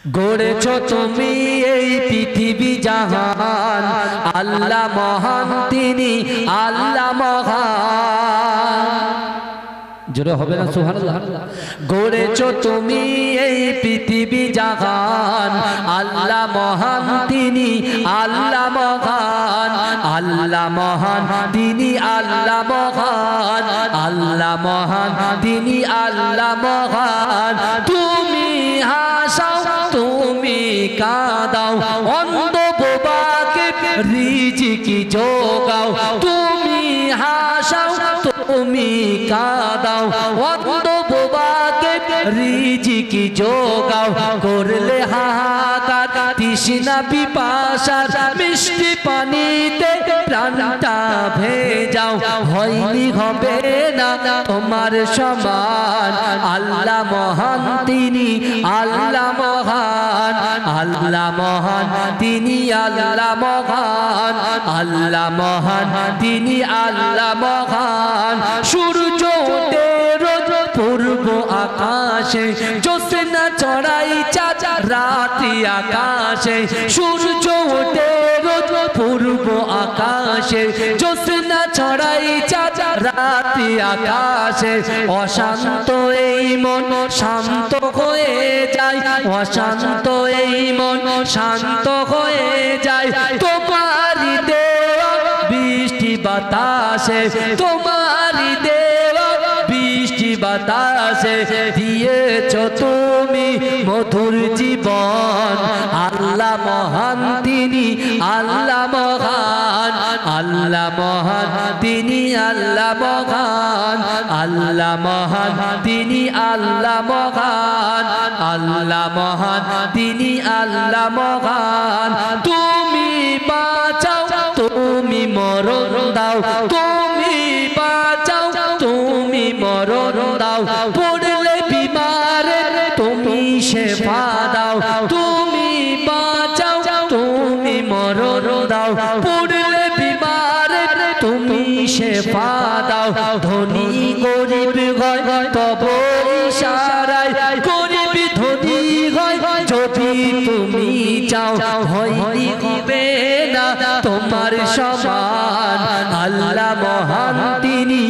গড়েছো তুমি এই পৃথিবী জাহান, আল্লাহ মহান তিনি আল্লাহ মহান। জোরে হবে না সুবহানাল্লাহ। গড়েছো তুমি এই পৃথিবী জাহান, আল্লাহ মহান তিনি আল্লাহ মহান। আল্লাহ মহান তিনি আল্লাহ মহান, আল্লাহ মহান তিনি আল্লাহ মহান। তুমি হাসাও তুমি কাঁদাও, অন্ধ বোবাকে রিজিকি যোগাও। তুমি হাসাও তুমি কাঁদাও, অন্ধ বোবাকে রিজিকি যোগাও। করলে হাহাকার তৃষ্ণা পিপাসার, মিষ্টি পানিতে প্রাণটা ভেজাও। হয়নি হবে না তোমার সমান, আল্লাহ মহান তিনি আল্লাহ মহান। আল্লাহ মহান তিনি আল্লাহ মহান, আল্লাহ মহান তিনি আল্লাহ মহান। সূর্য ওঠে রোজ পূর্ব আকাশে, জ্যোৎস্না চড়াই চাঁদ রাতি আকাশে। সূর্য ওঠে রোজ পূর্ব আকাশে, জ্যোৎস্না চড়াই চাঁদ রাতি আকাশে। অশান্ত এই মন শান্ত হয়ে যায়, অশান্ত এই মন শান্ত হয়ে যায়। তোমারই দেওয়া বৃষ্টি বাতাসে, তোমারই দেওয়া বৃষ্টি বাতাসে দিয়েছো তুমি মধুর জীবন। আল্লাহ মহান তিনি আল্লাহ মহান, আল্লাহ মহান তিনি আল্লাহ মহান। আল্লাহ মহান তিনি আল্লাহ মহান, আল্লাহ মহান তিনি আল্লাহ মহান। তুমি বাঁচাও তুমি মরণ দাও, তুমি বাঁচাও তুমি মরণ দাও। পড়লে বিমারে তুমি শেফা দাও, তুমি বাঁচাও তুমি মরণ দাও। পড়লে বিমারে তুমি শেফা দাও। ধনী গরিব হয় তব ইশারায়, গরিব ধনী হয় যদি তুমি চাও। হয়নি হবে না তোমার সমান, আল্লাহ মহান তিনি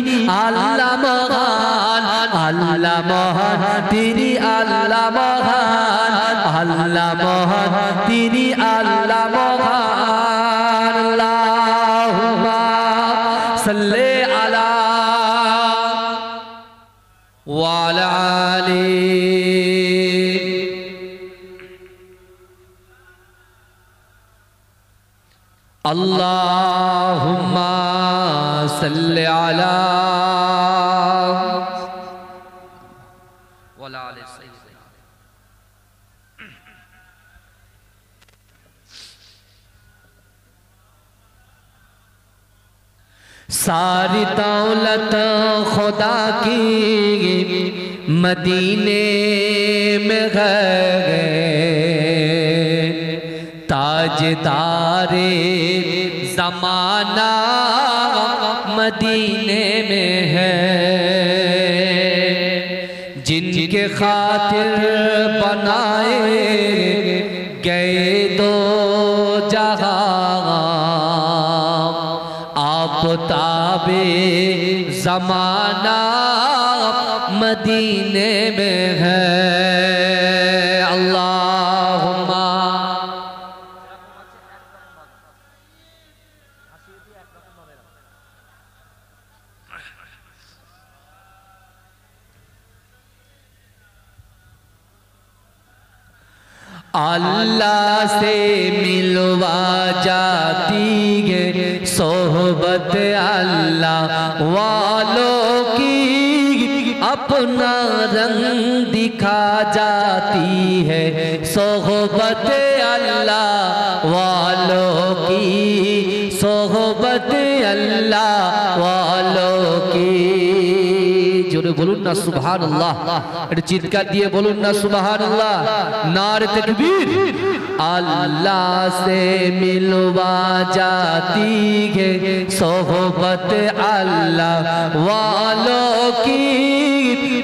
আল্লাহ মহান। আল্লাহ মহান তিনি আল্লাহ মহান, আল্লাহ মহান তিনি আল্লাহ মহান। আল্লাহুম্মা সাল্লি আলা ওয়া আলা আলি আল্লাহুম্মা সাল্লি আলা ওয়া আলা আলি সাইয়্যিদিনা। सारी दौलत खुदा की मदीने में है, ताजदारे ज़माना मदीने में है। जिनके खातिर बनाए गए दो जहां, आफ़ताबे ज़माना मदीने में है। अल्लाहुम्मा अल्लाह से मिलवा जाती है सोहबत अल्लाह वालों की, अपना रंग दिखा जाती है सोहबत अल्लाह वालों की, सोहबत अल्लाह वालों की। जोरे बोलून ना सुबहानअल्लाह, एक चित्कार दिए बोलून ना सुबहानअल्लाह। नारे तकबीर। अल्लाह से मिलवा जाती है सोहबत अल्लाह वालों की,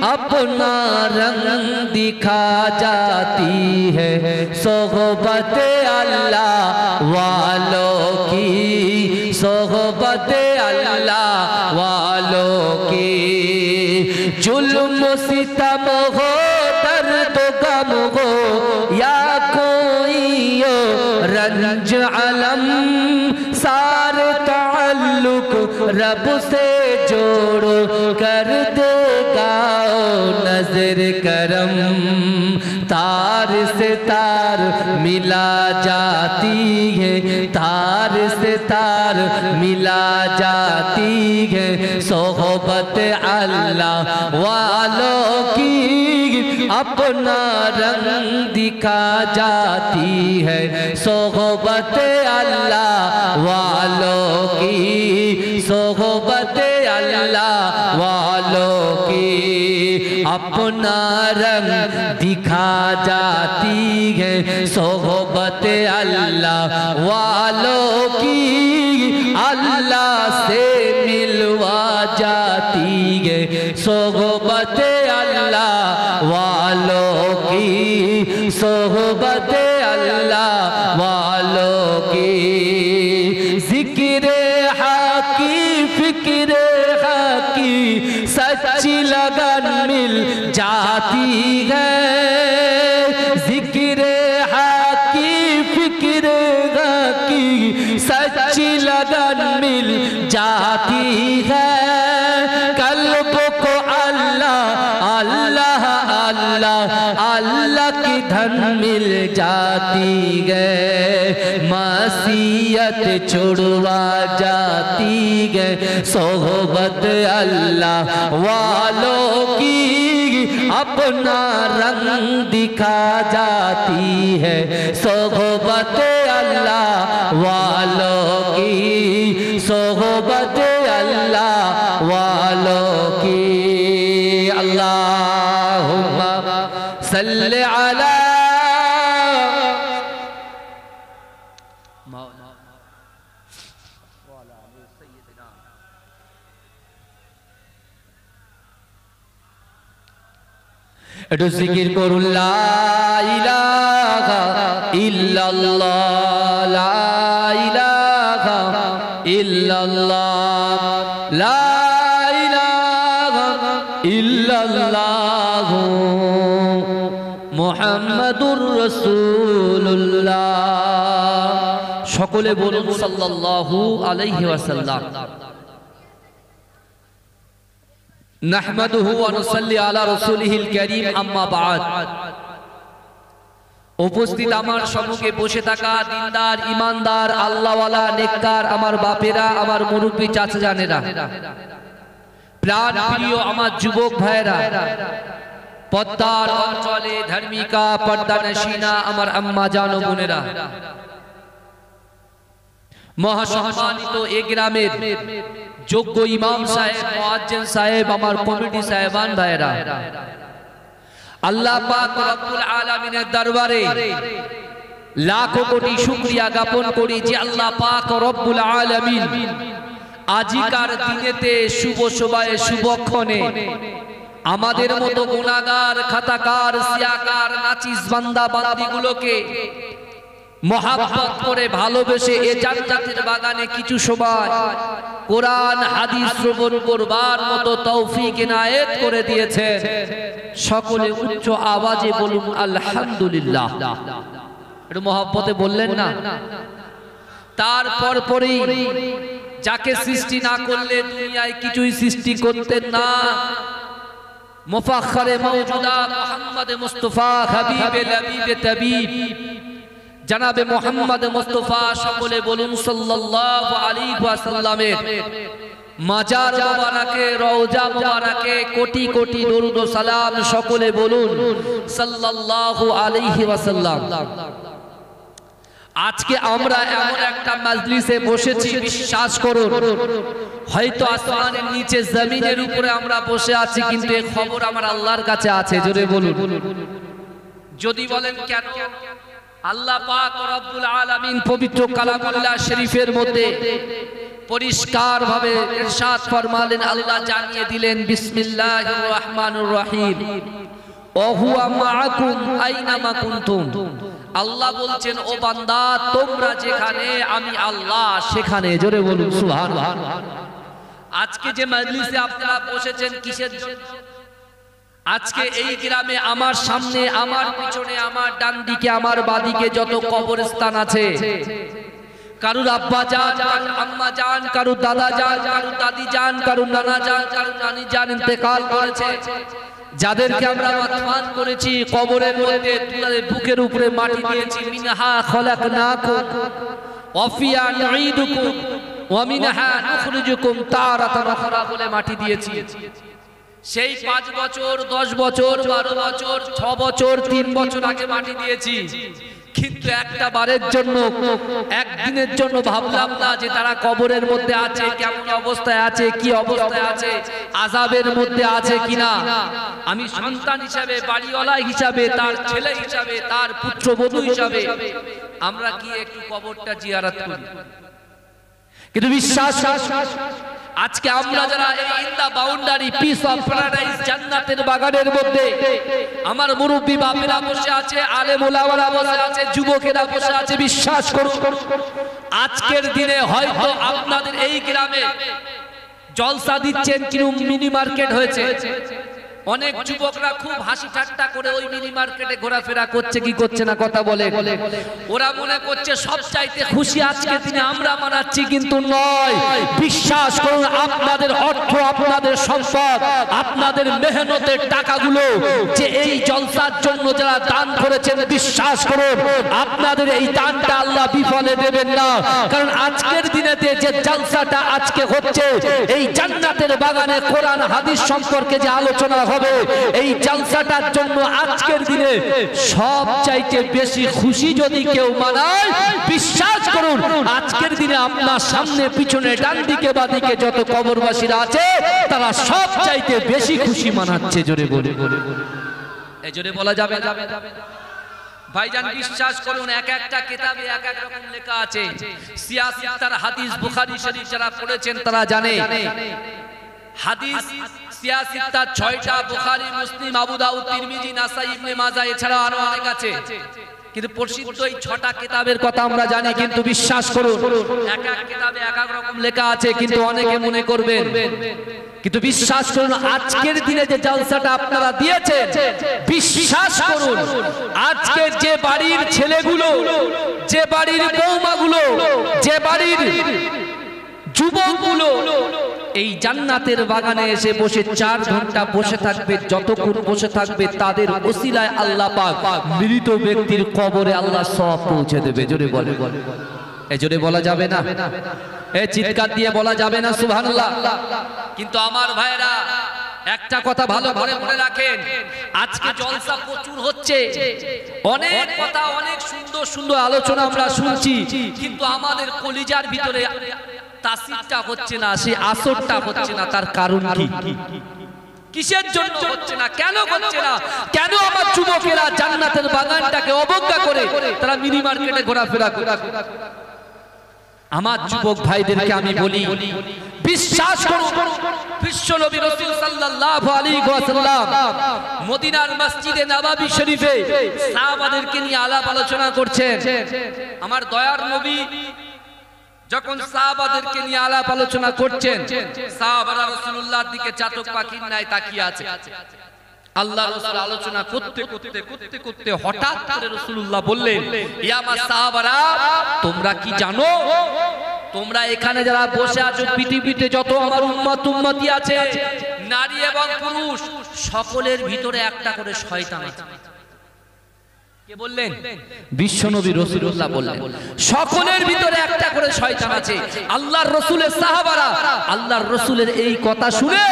अपना रंग दिखा जाती है सोहबत अल्लाह वालों की, सोहबत अल्लाह वालों की। जुल्म सितम हो दर्द गम हो या कोई हो रंज अलम, सारे ताल्लुक रब से जोड़ो कर देगा नजर करम। तार से तार मिला जाती है, तार से तार मिला जाती है सोहबत अल्लाह वालों की, अपना रंग दिखा जाती है सोहबत अल्लाह वालों की, सोहबत अल्लाह वालों की। अपना रंग दिखा जाती है सोहबत अल्लाह वालों की, अल्लाह से मिलवा जाती है सोहबत अल्लाह वालों की, सोहबत अल्लाह वालों की। जिक्र हाकी फिक्र हाकी सच्ची लगन मिल जाती है, जिक्र हाकी फिक्र हाकी सच्ची लगन मिल जाती है। कल्ब को अल्लाह अल्लाह अल्लाह अल्लाह की धन मिल जाती है, मासियत छुड़वा जाती है सोहबत अल्लाह वालों की, अपना रंग दिखा जाती है सोहबत अल्लाह वालों की, सोहबत अल्लाह वालों की। अल्लाहुम्मा सल्ली अला একটু জিকির করুন লা ইলাহা ইল্লাল্লাহ, লা ইলাহা ইল্লাল্লাহ, লা ইলাহা ইল্লাল্লাহ মুহাম্মাদুর রাসূলুল্লাহ। সকলে বলুন সাল্লাল্লাহু আলাইহি ওয়াসাল্লাম। নাহমাদুহু ওয়া নুসাল্লি আলা রাসূলিহিল কারীম, আম্মা বা'দ। উপস্থিত আমার সম্মুখে বসে থাকা দিনদার ইমানদার আল্লাহওয়ালা নেককার আমার বাপেরা, আমার মুরব্বী চাচা জানেরা, প্রাণ প্রিয় আমার যুবক ভাইরা, পদ্মার অঞ্চলে ধার্মিকা পর্দানশীনা আমার আম্মা জান ও বোনেরা, মহাসম্মানিত এ গ্রামের যোগ্য ইমাম সাহেব, মুয়াজ্জিন সাহেব, আমার কমিটি সাহেবান ভাইরা, আল্লাহ পাক রব্বুল আলামিনের দরবারে লাখো কোটি শুকরিয়া জ্ঞাপন করি যে আল্লাহ পাক রব্বুল আলামিন আজিকার দিনেতে শুভ সময়ে শুভক্ষণে আমাদের মতো গুনাহগার খাতাকার সিয়াকার নাচিস বান্দা বান্দিগুলোকে মহাব্বত করে ভালোবেসে এ জান্নাতের বাগানে কিছু সময় কোরআন হাদিস শ্রবণ করবার মতো তৌফিক ইনায়েত করে দিয়েছেন। সকলে উচ্চ আওয়াজে বলুন আলহামদুলিল্লাহ। একটু মহব্বতে বললেন না? তারপর পরেই যাকে সৃষ্টি না করলে দুনিয়ায় কিছুই সৃষ্টি করতেন না, মুফাখখারে মাওজুদাত মুহাম্মদ মুস্তাফা হাবিবে লবিবে তাবিব জনাবে মুহাম্মদ মুস্তাফা, সকলে বলুন সাল্লাল্লাহু আলাইহি ওয়াসাল্লামের মাজার মোবারকে, রওজা মোবারকে কোটি কোটি দরুদ ও সালাম। সকলে বলুন সাল্লাল্লাহু আলাইহি ওয়াসাল্লাম। আজকে আমরা এমন একটা মাজলিসে বসেছি, বিশ্বাস করুন হয়তো আসমানের নিচে জমিনের উপরে আমরা বসে আছি, কিন্তু এই খবর আমার আল্লাহর কাছে আছে। জোরে বলুন। যদি বলেন কেন, আল্লাহ পাক রব্বুল আলামিন পবিত্র কালামুল্লাহ শরীফের মধ্যে পরিষ্কার ভাবে ইরশাদ ফরমালেন, আল্লাহ জানিয়ে দিলেন বিসমিল্লাহির রহমানির রহিম, ওয়া হুয়া মাআকুম আইনামা কুনতুম। আল্লাহ বলছেন, ও বান্দা তোমরা যেখানে আমি আল্লাহ সেখানে। জোরে বলুন সুবহানাল্লাহ। আজকে যে মজলিসে আপনারা বসেছেন কিসের জন্য? আজকে এই গ্রামে আমার সামনে, আমার পিছনে, আমার ডান দিকে, আমার বাদিকে যত কবরস্থান আছে, কারুর আব্বা জান, কারুর আম্মা জান, কারুর দাদা জান, কারুর দাদি জান, কারুর নানা জান, কারুর নানি জান ইন্তেকাল করেছে, যাদেরকে আমরা মাদফান করেছি কবরের মধ্যে তুলে বুকের উপরে মাটি দিয়েছি। মিনহা খলাকনাকুম ওয়া ফিহা নুঈদুকুম ওয়া মিনহা নুখরিজুকুম তারাতান উখরা বলে মাটি দিয়েছি। সেই 5 বছর, 10 বছর, 12 বছর, 6 বছর, 3 বছর আগে মাটি দিয়েছি, কিন্তু একটা বারের জন্য, একদিনের জন্য ভাবলাম না যে তারা কবরের মধ্যে আছে, কেমন অবস্থায় আছে, কি অবস্থায় আছে, আযাবের মধ্যে আছে কিনা। আমি সন্তান হিসাবে, বাড়িওয়ালা হিসাবে, তার ছেলে হিসাবে, তার পুত্রবধূ হিসাবে আমরা কি একটু কবরটা জিয়ারত করি? কিন্তু বিশ্বাস আজকে আমরা যারা এই in the boundary piece of paradise জান্নাতের বাগানের মধ্যে, আমার মুরব্বি বাপেরা বসে আছে, আলেম ওলামারা বসে আছে, যুবকেরা বসে আছে, বিশ্বাস করুন আজকের দিনে হয়তো আপনাদের এই গ্রামে জলসা দিচ্ছেন কিন্তু মিনি মার্কেট হয়েছে। অনেক যুবকরা খুব হাসি ঠাট্টা করে ওই মিনি মার্কেটে ঘোরাফেরা করছে, কি করছে না কথা বলে। ওরা মনে করছে সব চাইতে খুশি আজকে দিনে আমরা মানাচ্ছি, কিন্তু নয়। বিশ্বাস করুন আপনাদের অর্থ, আপনাদের সম্পদ, আপনাদের মেহনতের টাকাগুলো যে এই জলসার জন্য যারা দান করেছেন, বিশ্বাস করুন আপনাদের এই দানটা আল্লাহ বিফলে দেবেন না। কারণ আজকের দিনেতে যে জলসাটা আজকে হচ্ছে, এই জান্নাতের বাগানে কোরআন হাদিস সম্পর্কে যে আলোচনা হবে, এই জলসাটার জন্য আজকের দিনে সব চাইতে বেশি খুশি যদি কেউ মানায়, বিশ্বাস করুন আজকের দিনে আপনার সামনে, পিছনে, ডান দিকে, বাদিকে যত কবরবাসীরা আছে তারা সব চাইতে বেশি খুশি মানাচ্ছে। জোরে বলে, এই জোরে বলা যাবে না ভাইজান। বিশ্বাস করুন এক একটা কিতাবে এক এক রকম লেখা আছে। সিয়াসিত্তার হাদিস বুখারী শরীফ যারা পড়েছেন তারা জানে, হাদিস সিয়াসিত্তা 6টা, বুখারী, মুসলিম, আবু দাউদ, তিরমিজি, নাসাই, ইবনে মাজাহ, এছাড়া আরো অনেক আছে। কিন্তু প্রসিদ্ধ এই 6টা কিতাবের কথা আমরা জানি, কিন্তু বিশ্বাস করুন এক এক কিতাবে এক এক রকম লেখা আছে, কিন্তু অনেকে মনে করবেন। কিন্তু বিশ্বাস করুন আজকের দিনে যে জলসাটা আপনারা দিয়েছেন, বিশ্বাস করুন আজকের যে বাড়ির ছেলেগুলো, যে বাড়ির বৌমাগুলো, যে বাড়ির যুবকগুলো এই জান্নাতের বাগানে এসে বসে 4 ঘন্টা বসে থাকবে, যতক্ষণ বসে থাকবে তাদের ওসিলায় আল্লাহ পাক মৃত ব্যক্তির কবরে আল্লাহ সওয়াব পৌঁছে দেবে। জোরে বলে, এই জোরে বলা যাবে না, এই চিৎকার দিয়ে বলা যাবে না সুবহানাল্লাহ। কিন্তু আমার ভাইরা একটা কথা ভালো করে মনে রাখেন, আজকে জলসা প্রচুর হচ্ছে, অনেক কথা, অনেক সুন্দর সুন্দর আলোচনা আমরা শুনছি, কিন্তু আমাদের কলিজার ভিতরে তাসিরটা হচ্ছে না, সেই আসরটা হচ্ছে না। তার কারণ কি? কিসের জন্য হচ্ছে না? কেন হচ্ছে না? কেন আমার যুবকেরা জান্নাতের বাগানটাকে অবজ্ঞা করে তারা মিনি মার্কেটে ঘোরাফেরা করে? আমার যুবক ভাইদেরকে আমি বলি, বিশ্বাস করুন বিশ্বনবী রাসূল সাল্লাল্লাহু আলাইহি ওয়াসাল্লাম মদিনার মসজিদে নববী শরীফে সাহাবাদেরকে নিয়ে আলাপ আলোচনা করছেন। আমার দয়ার নবী যখন সাহাবাদেরকে নিয়ে আলাপ আলোচনা করছেন, সাহাবারা রাসূলুল্লাহর দিকে চাতক পাখির ন্যায় তাকিয়ে আছে। আল্লাহ রাসূল আলোচনা করতে করতে করতে করতে হঠাৎ করে রাসূলুল্লাহ বললেন, ইয়া মা সাহাবারা, তোমরা কি জানো তোমরা এখানে যারা বসে আছো, পৃথিবীতে যত আমার উম্মত উম্মতি আছে, নারী এবং পুরুষ, সকলের ভিতরে একটা করে শয়তান আছে। কে বললেন? বিশ্বনবী রাসূলুল্লাহ বললেন, সকলের ভিতরে একটা করে শয়তান আছে। আল্লাহর রাসূলের সাহাবারা আল্লাহর রাসূলের এই কথা শুনে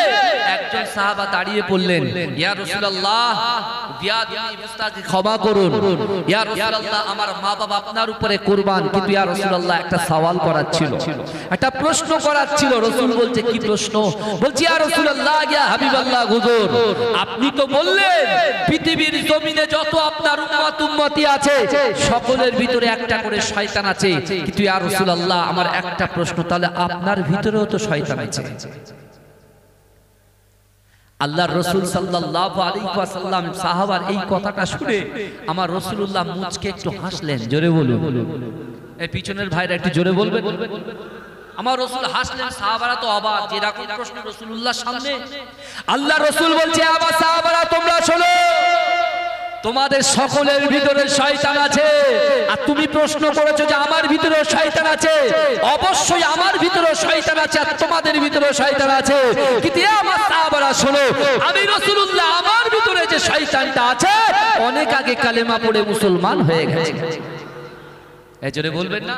একজন সাহাবা দাঁড়িয়ে পড়লেন, ইয়া রাসূলুল্লাহ, বিয়াদবি মুস্তাকি ক্ষমা করুন, ইয়া রাসূলুল্লাহ, আমার মা বাবা আপনার উপরে কুরবান, কিন্তু ইয়া রাসূলুল্লাহ একটা সওয়াল করার ছিল, একটা প্রশ্ন করার ছিল। রাসূল বলছে, কি প্রশ্ন? বলছি, ইয়া রাসূলুল্লাহ, ইয়া হাবিবাল্লাহ, হুজুর, আপনি তো বললেন পৃথিবীর জমিনে যত আপনার উম্মত উম্মতি আছে, সকলের ভিতরে একটা করে শয়তান আছে। কিন্তু ইয়া রাসূলুল্লাহ আমার একটা প্রশ্ন, তাহলে আপনার ভিতরেও তো শয়তান আছে। আল্লাহর রাসূল সাল্লাল্লাহু আলাইহি ওয়াসাল্লাম সাহাবার এই কথাটা শুনে আমার রাসূলুল্লাহ মুচকে একটু হাসলেন। জোরে বলুন, এই পিছনের ভাইরা একটু জোরে বলবেন। আমার রাসূল হাসলেন, সাহাবারা তো অবাক, যে এরকম প্রশ্ন রাসূলুল্লাহর সামনে। আল্লাহর রাসূল বলছে, আমার সাহাবারা তোমরা শোনো, তোমাদের সকলের ভিতরে শয়তান আছে। আর তুমি প্রশ্ন করেছো যে আমার ভিতরে শয়তান আছে, অবশ্যই আমার ভিতরে শয়তান আছে আর তোমাদের ভিতরে শয়তান আছে। কিন্তু আমার সাহাবারা শোনো, আমি রাসূলুল্লাহ আমার ভিতরে যে শয়তানটা আছে অনেক আগে কালেমা পড়ে মুসলমান হয়ে গেছে। এজন্য বলবেন না,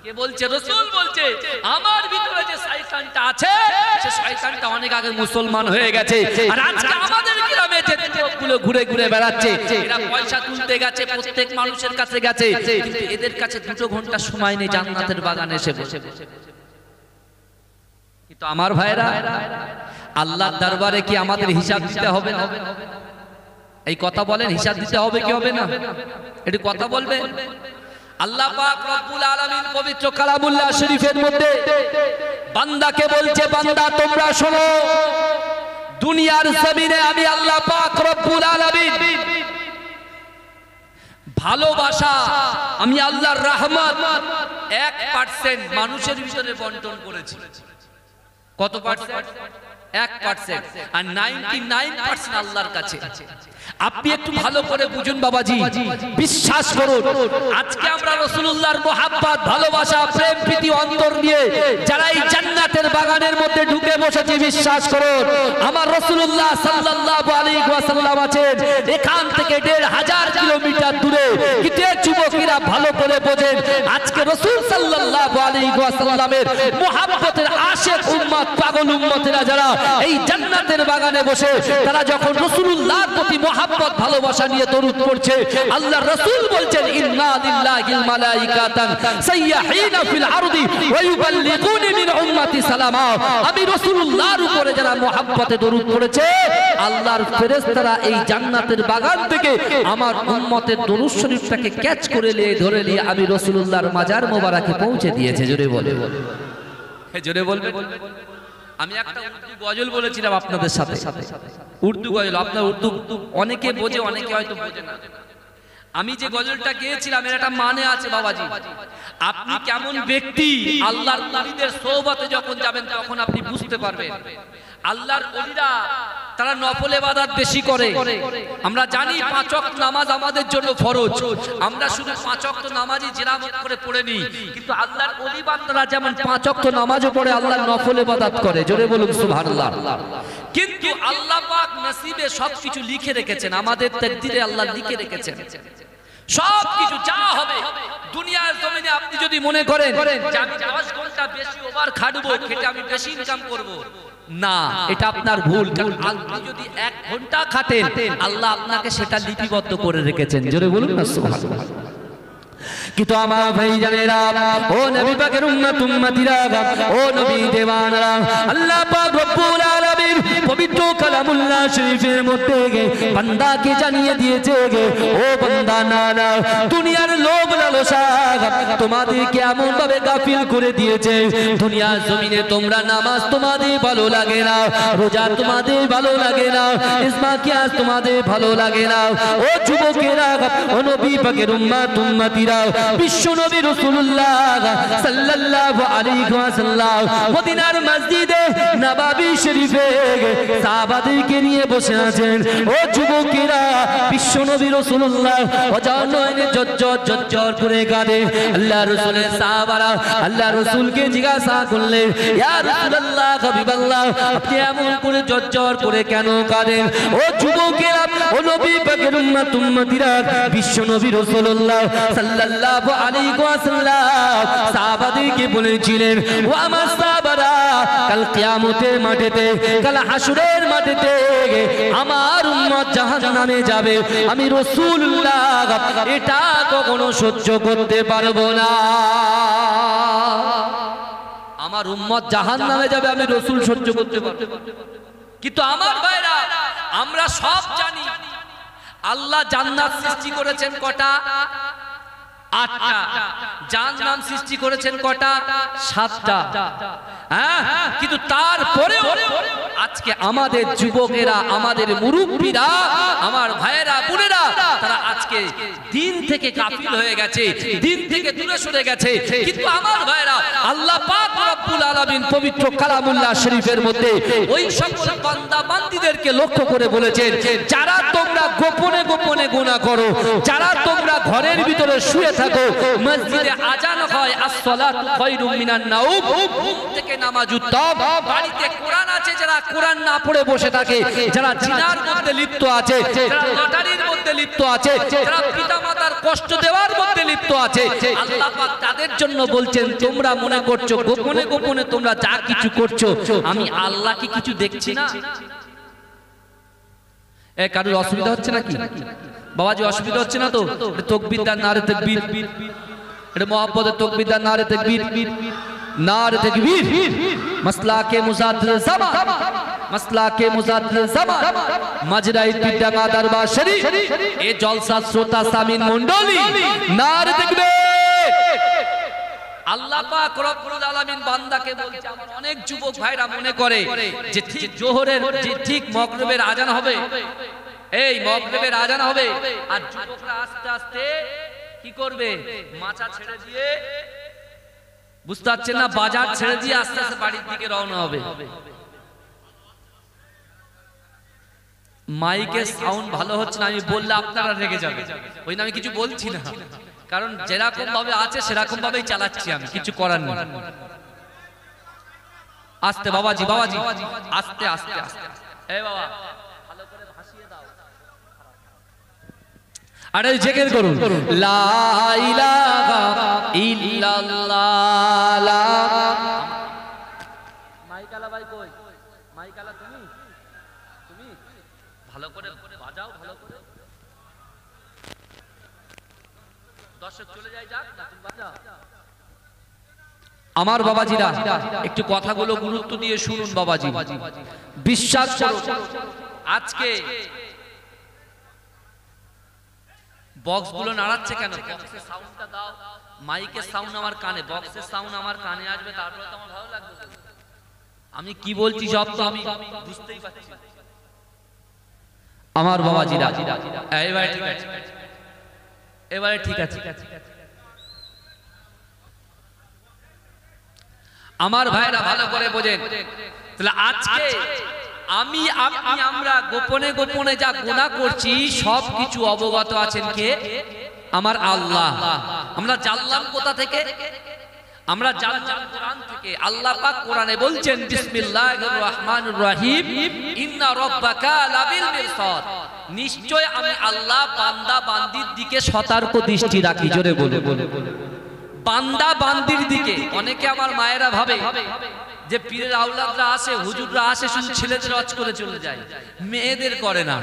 কে বলছে? রাসূল বলছে আমার ভিতরে যে শয়তানটা আছে সে শয়তানটা অনেক আগে মুসলমান হয়ে গেছে। আর আজকে আমাদের গ্রামে যে লোকগুলো ঘুরে ঘুরে বেড়াচ্ছে, এরা পয়সা তুলতে গেছে, প্রত্যেক মানুষের কাছে গেছে, কিন্তু এদের কাছে 2 ঘন্টা সময় নেই জান্নাতের বাগানে এসে বসে। কিন্তু আমার ভাইরা, আল্লাহর দরবারে কি আমাদের হিসাব দিতে হবে না? এই কথা বলেন, হিসাব দিতে হবে কি হবে না? একটু কথা বলবেন। আল্লাহ পাক রব্বুল আলামিন পবিত্র কালামুল্লাহ শরীফের মধ্যে বান্দাকে বলছে, বান্দা তোমরা শোনো, দুনিয়ার জমিনে আমি আল্লাহ পাক রব্বুল আলামিন ভালোবাসা, আমি আল্লাহর রহমত 1% মানুষের ভিতরে বন্টন করেছি। কত পার্সেন্ট? 1%। আর 99% আল্লাহর কাছে। আপনি একটু ভালো করে বুঝুন বাবাজি, বিশ্বাস করুন, আজকে আমরা রাসূলুল্লাহর মুহাব্বত, ভালোবাসা, প্রেম প্রীতি অন্তর নিয়ে যারা এই জান্নাতের বাগানের মধ্যে ঢুকে বসেছি, বিশ্বাস করুন আমার রাসূলুল্লাহ সাল্লাল্লাহু আলাইহি ওয়াসাল্লাম আছেন এখান থেকে 1500 কিলোমিটার দূরে। কিন্তু যুবকেরা ভালো করে বোঝেন, আজকে রাসূল সাল্লাল্লাহু আলাইহি ওয়াসাল্লামের মুহাব্বতের আশিক উম্মত, পাগল উম্মতেরা যারা এই জান্নাতের বাগানে বসে, তারা যখন রাসূলুল্লাহর প্রতি মুহাব্বত ভালোবাসা নিয়ে দরুদ পড়ছে, আল্লাহর রাসূল বলছেন, ইন্না লিল্লাহিল মালাইকাতান সাইয়াহিনা ফিল আরদি ওয়া ইউবাল্লিগুনি মিন উম্মতি সালামা। আমি রাসূলুল্লাহর উপরে যারা মুহাব্বতে দরুদ পড়েছে, আল্লাহর ফেরেশতারা এই জান্নাতের বাগান থেকে আমার উম্মতের দরুদ শরীফটাকে ক্যাচ করে নিয়ে ধরে নিয়ে আমি রাসূলুল্লাহর মাজার মোবারকে পৌঁছে দিয়েছে। জোরে বলে, জোরে বলবে। আমি একটা উর্দু গজল বলেছিলাম আপনাদের সাথে, উর্দু গজল। আপনার উর্দু অনেকে বোঝে, অনেকে হয়তো বোঝে না। আমি যে গজলটা গেয়েছিলাম এর একটা মানে আছে বাবাজি। আপনি কেমন ব্যক্তি আল্লাহর ওলিদের সোহবতে যখন যাবেন তখন আপনি বুঝতে পারবেন। আল্লাহর ওলিরা তারা নফল ইবাদত বেশি করে। আমরা জানি 5 ওয়াক্ত নামাজ আমাদের জন্য ফরজ, আমরা শুধু 5 ওয়াক্ত নামাজই জেরামত করে পড়ে নি। কিন্তু আল্লাহর ওলি বান্দারা যেমন 5 ওয়াক্ত নামাজও পড়ে, আল্লাহর নফল ইবাদত করে। জোরে বলুন সুবহানাল্লাহ। কিন্তু আল্লাহ পাক নসিবে সবকিছু লিখে রেখেছেন, আমাদের তাকদীরে আল্লাহ লিখে রেখেছেন সবকিছু যা হবে। দুনিয়ার জমিনে আপনি যদি মনে করেন যে আমি 10 ঘন্টা বেশি ওভার খাটবো, খেটে আমি বেশি ইনকাম করব, না, এটা আপনার ভুল। কারণ আপনি যদি 1 ঘন্টা খাটেন, আল্লাহ আপনাকে সেটা লিপিবদ্ধ করে রেখেছেন। জোরে বলুন না সুবহানাল্লাহ। কিন্তু আমার ভাই জানেরা, ও নবী পাকের উম্মত উম্মতিরা, ও নবী দেওয়ানরা, আল্লাহ পাক রব্বুল আলামিন পবিত্র কালামুল্লাহ শরীফের মধ্যে বান্দাকে জানিয়ে দিয়েছে, ও বান্দা, না না, দুনিয়ার লোভ লালসা তোমাদেরকে এমন ভাবে গাফিল করে দিয়েছে, দুনিয়ার জমিনে তোমরা নামাজ তোমাদের ভালো লাগে না, রোজা তোমাদের ভালো লাগে না, ইসমা কিয়াস তোমাদের ভালো লাগে না। ও যুবকেরা, ও নবী পাকের উম্মত উম্মতিরা, বিশ্ব নবী রাসূলুল্লাহ সাল্লাল্লাহু আলাইহি ওয়াসাল্লাম মদিনার মসজিদে নববী শরীফে সাহাবাদেরকে নিয়ে বসে আছেন। ও যুবকেরা, বিশ্ব নবী রাসূলুল্লাহ ওজানয়ে জজ্জর করে কাঁদে। আল্লাহ রাসূলের সাহাবারা আল্লাহ রাসূলকে জিজ্ঞাসা করলেন, ইয়া রাসূলুল্লাহ, হাবিবাল্লাহ, আপনি এমন করে জজ্জর করে কেন কাঁদেন? ও যুবকেরা, ও নবী পাকের উম্মত উম্মতিরা, বিশ্ব নবী রাসূলুল্লাহ সাল্লাল্লাহু আলাইহি ওয়াসাল্লাম সাহাবাদেরকে বলেছিলেন, ও আমার সাহাবারা, কাল কিয়ামতের মাঠেতে, কাল হাসরের মাঠেতে আমার উম্মত জাহান্নামে যাবে, আমি রাসূলুল্লাহ এটা কখনো সহ্য করতে পারবো না। আমার উম্মত জাহান্নামে যাবে, আমি রাসূল সহ্য করতে পারবো না। কিন্তু আমার ভাইরা, আমরা সব জানি আল্লাহ জান্নাত সৃষ্টি করেছেন কটা? 8টা। জাহান্নাম সৃষ্টি করেছেন কটা? 7টা। হ্যাঁ, কিন্তু তারপরেও আজকে আমাদের যুবকেরা, আমাদের মুরব্বীরা, আমার ভাইয়েরা, বোনেরা, তারা আজকে দিন থেকে গাফিল হয়ে গেছে, দিন থেকে দূরে সরে গেছে। কিন্তু আমার ভাইয়েরা, আল্লাহ পাক রব্বুল আলামিন পবিত্র কালামুল্লাহ শরীফের মধ্যে ওই সকল বান্দা বান্দীদেরকে লক্ষ্য করে বলেছেন, যারা তোমরা গোপনে গোপনে গুনাহ করো, যারা তোমরা ঘরের ভিতরে শুয়ে থাকো, মসজিদে আজান হয় আসসালাতু খায়রুম মিনান নাওম, ঘুম থেকে নামাজ উত্তম, বাড়িতে কোরআন আছে, যারা কোরআন না পড়ে বসে থাকে, যারা জিনার মধ্যে লিপ্ত আছে, যারা লটারির মধ্যে লিপ্ত আছে, যারা পিতামাতার কষ্ট দেওয়ার মধ্যে লিপ্ত আছে, আল্লাহ পাক তাদের জন্য বলছেন, তোমরা মনে করছো গোপনে গোপনে তোমরা যা কিছু করছো, আমি আল্লাহ কি কিছু দেখছি না? এ কারোর অসুবিধা হচ্ছে নাকি বাবাজি? অসুবিধা হচ্ছে না তো? তাকবীর দান, নারে তাকবীর। এটা মুহাব্বতের তাকবীর দান, নারে তাকবীর, নারে তাকবীর। মাসলাকে মুজাদ্দিদ জামান, মাসলাকে মুজাদ্দিদ জামান, মাজরাই পিডাঙ্গা দরবার শরীফ, এ জলসা শ্রোতা সামিন মণ্ডলী, নারে তাকবীর। আল্লাহ পাক রব্বুল আলামিন বান্দাকে বলছে, আমার অনেক যুবক ভাইরা মনে করে যে ঠিক জোহরের, যে ঠিক মাগরিবের আজান হবে, এই মাগরিবের আজান হবে, আর যুবকরা আস্তে আস্তে কি করবে? মাচা ছেড়ে দিয়ে, বুঝতে পারছেন না, বাজার ছেড়ে দিয়ে আস্তে আস্তে বাড়ির দিকে রওনা হবে। মাইকের সাউন্ড ভালো হচ্ছে না, আমি বললে আপনারা রেগে যাবেন, ওই আমি কিছু বলছি না, কারণ যেরকম ভাবে আছে সেরকম ভাবেই চালাচ্ছি, আমি কিছু করার নেই। আস্তে বাবাজি, বাবাজি, আস্তে আস্তে আস্তে। এই বাবা ভালো করে ভাসিয়ে দাও, আরে জিকির করুন, লা ইলাহা ইল্লাল্লাহ। মাইকালা ভাই কই? মাইকালা তুমি, তুমি ভালো করে বাজাও, ভালো করে। দর্শক চলে যায়, যাক না, তুমি বাজাও। আমার বাবাজিরা একটু কথাগুলো গুরুত্ব দিয়ে শুনুন বাবাজি, বিশ্বাস করুন। আজকে বক্সগুলো নাড়াচ্ছে কেন? বক্সের সাউন্ডটা দাও, মাইকের সাউন্ড আমার কানে, বক্সের সাউন্ড আমার কানে আসবে, তারপরে তো আমার ভালো লাগবে। আমি কি বলছি সব তো আমি বুঝতেই পারছি। আমার বাবাজিরা এবারে ঠিক আছে, এবারে ঠিক আছে। আমার ভাইরা ভালো করে বোঝেন, তাহলে আজকে আমি আপনি আমরা গোপনে গোপনে যা গুনাহ করছি সব কিছু অবগত আছেন কে? আমার আল্লাহ। আমরা জানলাম কোথা থেকে? আমরা জানলাম কোরআন থেকে। আল্লাহ পাক কোরআনে বলছেন, বিসমিল্লাহির রহমানির রহিম, ইন্না রাব্বাকা লাবিল মিরসাদ, নিশ্চয় আমি আল্লাহ বান্দা বান্দির দিকে সতর্ক দৃষ্টি রাখি। জোরে বলে বলে বান্দা বান্দির দিকে। অনেকে আমার মায়েরা ভাবে যে পীরের আওলাদরা আসে, হুজুররা আসে, শুধু ছেলেদের ওয়াজ করে চলে যায়, মেয়েদের করে না।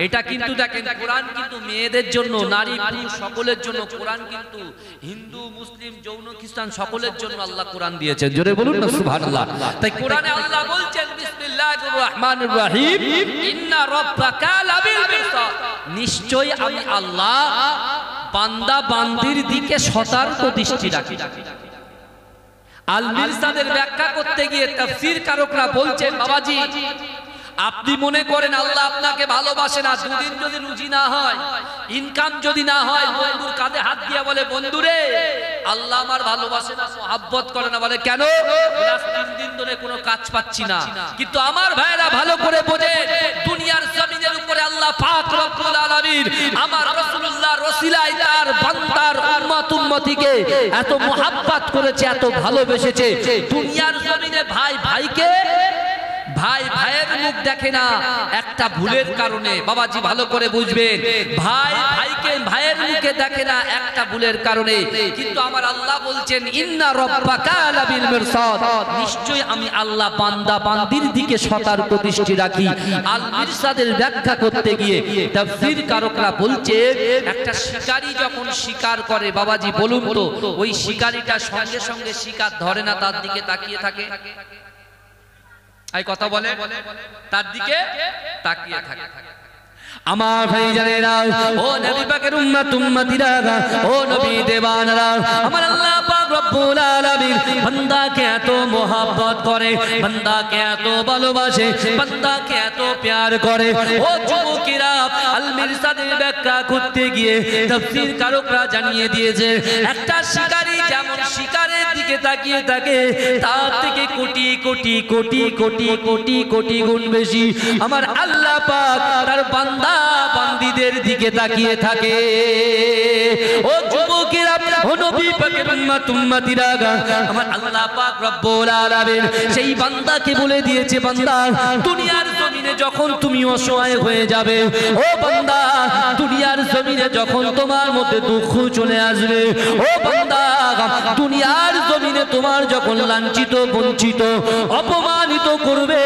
এটা কিন্তু দেখেন, কোরআন কিন্তু মেয়েদের জন্য, নারী পুরুষ সকলের জন্য। কোরআন কিন্তু হিন্দু মুসলিম যৌন খ্রিস্টান সকলের জন্য আল্লাহ কোরআন দিয়েছেন। জোরে বলুন না সুবহানাল্লাহ। তাই কোরআনে আল্লাহ বলছেন, বিসমিল্লাহির রহমানির রহিম, ইন্না রাব্বাকা লাবিল মিরসাদ, নিশ্চয় আমি আল্লাহ বান্দা বান্দির দিকে সতর্ক দৃষ্টি রাখি। আল মিরসাদের ব্যাখ্যা করতে গিয়ে তাফসীর কারকরা বলছেন, বাবাজি আপনি মনে করেন আল্লাহ আপনাকে ভালোবাসে না, দুদিন যদি রুজি না হয়, ইনকাম যদি না হয়, বন্ধুর কাঁধে হাত দিয়ে বলে, বন্ধুরে আল্লাহ আমার ভালোবাসে না, মহব্বত করে না, বলে কেন? 3 দিন ধরে কোনো কাজ পাচ্ছি না। কিন্তু আমার ভাইরা ভালো করে বোঝে, দুনিয়ার জমিনের উপরে আল্লাহ পাক রব্বুল আলামিন আমার রাসূলুল্লাহর ওসিলায় তার বান্দার উম্মত উম্মতিকে এত মহব্বত করেছে, এত ভালোবেসেছে। দুনিয়ার জমিনে ভাই ভাইকে, ভাই ভাইয়ের মুখ দেখে না একটা ভুলের কারণে। বাবাজি ভালো করে বুঝবেন, ভাই ভাইকে ভাইয়ের মুখে দেখে না একটা ভুলের কারণে। কিন্তু আমার আল্লাহ বলছেন, ইন্না রাব্বাকা লাবিল মিরসাদ, নিশ্চয় আমি আল্লাহ বান্দা বান্দির দিকে সতর্ক দৃষ্টি রাখি। আল মিরসাদের ব্যাখ্যা করতে গিয়ে তাফসীর কারকরা বলছে, একটা শিকারী যখন শিকার করে, বাবাজি বলুন তো, ওই শিকারীটা সঙ্গে সঙ্গে শিকার ধরে না, তার দিকে তাকিয়ে থাকে। এই কথা বলে, তার দিকে তাকিয়ে থাকে। আমার ভাইজানেরা, ও নবী পাকের উম্মত উম্মতিরা, ও নবী দেওয়ানরা, আমার আল্লাহ পাক রব্বুল আলামিন বান্দাকে এত মোহাব্বত করে, বান্দাকে এত ভালোবাসে, বান্দাকে এত প্যার করে। ও যুবকেরা, আল মিরসাদের ব্যাখ্যা করতে গিয়ে তাফসীর কারকরা জানিয়ে দিয়েছে, একটা শিকারী যেমন শিকারের দিকে তাকিয়ে থাকে তার থেকে কোটি কোটি কোটি কোটি কোটি কোটি গুণ বেশি আমার আল্লাহ পাক তার বান্দা বান্দীদের দিকে তাকিয়ে থাকে। ও যুবকেরা, ও নবী পাকের উম্মত উম্মতিরা, আমার আল্লাহ পাক রব্বুল আলামিন সেই বান্দাকে বলে দিয়েছে, বান্দা দুনিয়ার জমিনে যখন তুমি অসহায় হয়ে যাবে, ও বান্দা দুনিয়ার জমিনে যখন তোমার মধ্যে দুঃখ চলে আসবে, ও বান্দা দুনিয়ার জমিনে তোমার যখন লাঞ্ছিত বঞ্চিত অপমানিত করবে,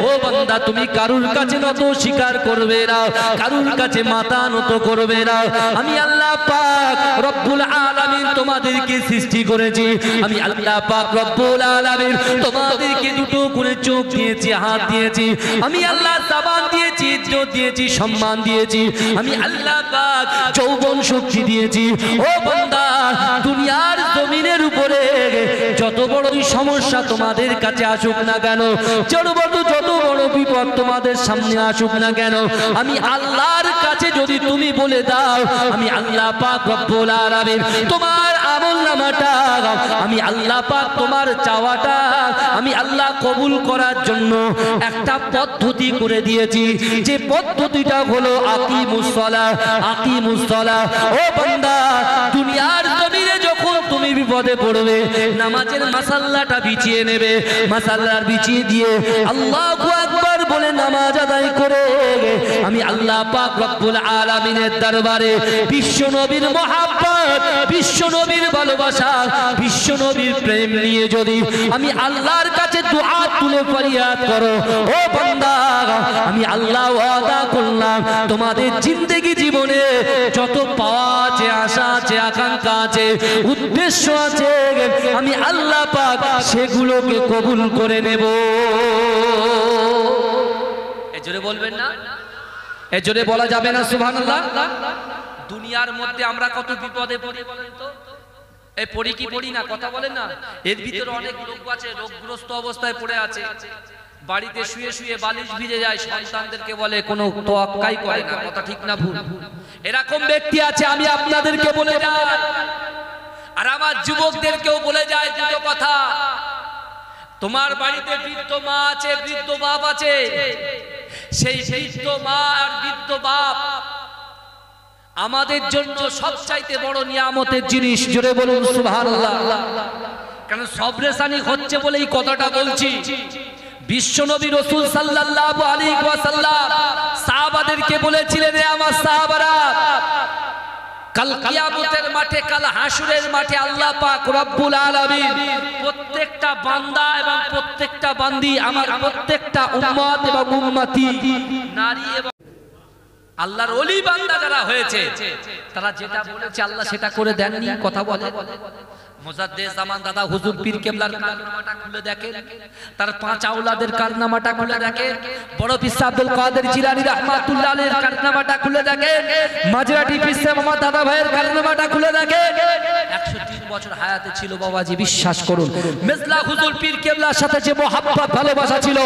ও বান্দা তুমি কারুর কাছে নত স্বীকার করবে না, কারুর কাছে মাথা নত করবে না। আমি আল্লাহ পাক রব্বুল আলামিন তোমাদেরকে সৃষ্টি করেছি, আমি আল্লাহ পাক রব্বুল আলামিন তোমাদেরকে দুটো করে চোখ দিয়েছি, হাত দিয়েছি, আমি আল্লাহ জবান দিয়েছি, ইজ্জত দিয়েছি, সম্মান দিয়েছি, আমি আল্লাহ পাক যৌবন শক্তি দিয়েছি। ও বান্দা দুনিয়ার জমিনের উপরে যত বড়ই সমস্যা তোমাদের কাছে আসুক না কেন, যত বড় বিপদ তোমাদের সামনে আসুক না কেন, আমি আল্লাহর কাছে যদি তুমি বলে দাও, আমি আল্লাহ পাক রব্বুল আলামিন তোমার আমলনামাটা, আমি আল্লাহ পাক তোমার চাওয়াটা আমি আল্লাহ কবুল করার জন্য একটা পদ্ধতি করে দিয়েছি, যে পদ্ধতিটা হলো আকিমুস সালাহ, আকিমুস সালাহ। ও বান্দা দুনিয়ার জমিনে যখন তুমি বিপদে পড়বে, নামাজের মাসাল্লাটা বিছিয়ে নেবে, মাসাল্লার বিছিয়ে দিয়ে আল্লাহু আকবার বলে নামাজ আদায় করে আমি আল্লাহ পাক রব্বুল আলামিনের দরবারে বিশ্ব নবীর মহব্বত, বিশ্ব নবীর ভালোবাসা, বিশ্ব নবীর প্রেম নিয়ে যদি আমি আল্লাহর কাছে দুআ তুলে ফরিয়াদ করো, ও বান্দা আমি আল্লাহ ওয়াদা করলাম তোমাদের জিন্দেগি জীবনে যত পাওয়া আছে, আশা আছে, আকাঙ্ক্ষা আছে, উদ্দেশ্য আছে, আমি আল্লাহ পাক সেগুলোকে কবুল করে নেব। এজোরে বলবেন না? এজোরে বলা যাবে না সুবহানাল্লাহ? দুনিয়ার মধ্যে আমরা কত বিপদে পড়ি বলেন তো? এই পড়ি কি পড়ি না? কথা বলেন না? এর ভিতরে অনেক লোক আছে রোগগ্রস্ত অবস্থায় পড়ে আছে, বাড়িতে শুয়ে শুয়ে বালিশ ভিজে যায়, সন্তানদেরকে বলে কোনো তোয়াক্কাই করে না। কথা ঠিক না ভুল? এরকম ব্যক্তি আছে, আমি আপনাদেরকে বলে যাই আর আমার যুবকদেরকেও বলে যায় দুটো কথা। তোমার বাড়িতে বৃদ্ধ মা আছে, বৃদ্ধ বাপ আছে, সেই বৃদ্ধ মা আর বৃদ্ধ বাপ আমাদের জন্য সবচাইতে বড় নিয়ামতের জিনিস। জোরে বলুন সুবহানাল্লাহ। কারণ সবরেসানি হচ্ছে বলে এই কথাটা বলছি। বিশ্বনবী রাসূল সাল্লাল্লাহু আলাইহি ওয়াসাল্লাম সাহাবাদেরকে বলেছিলেন, রে আমার সাহাবারা, কাল কিয়ামতের মাঠে, কাল হাসরের মাঠে আল্লাহ পাক রব্বুল আলামিন প্রত্যেকটা বান্দা এবং প্রত্যেকটা বান্দি, আমার প্রত্যেকটা উম্মত এবং উম্মতি, নারী এবং আল্লাহর ওলি বান্দা যারা হয়েছে তারা যেটা বলেছে আল্লাহ সেটা করে দেননি। কথা বলে মুজাদ্দিদ জামান দাদা হুজুর পীর কেবলার কারনামাটা খুলে দেখেন, তার পাঁচ আওলাদের কারনামাটা খুলে দেখেন, বড় পীর আব্দুল কাদের জিলানী রাহমাতুল্লাহ আলাইহির কারনামাটা খুলে দেখেন, মাঝরাটি পীর মোহাম্মদ দাদা ভাইয়ের কারনামাটা খুলে দেখেন। 103 বছর হায়াতে ছিল বাবাজি, বিশ্বাস করুন। মেজলা হুজুর পীর কেবলার সাথে যে মোহাব্বত ভালোবাসা ছিল,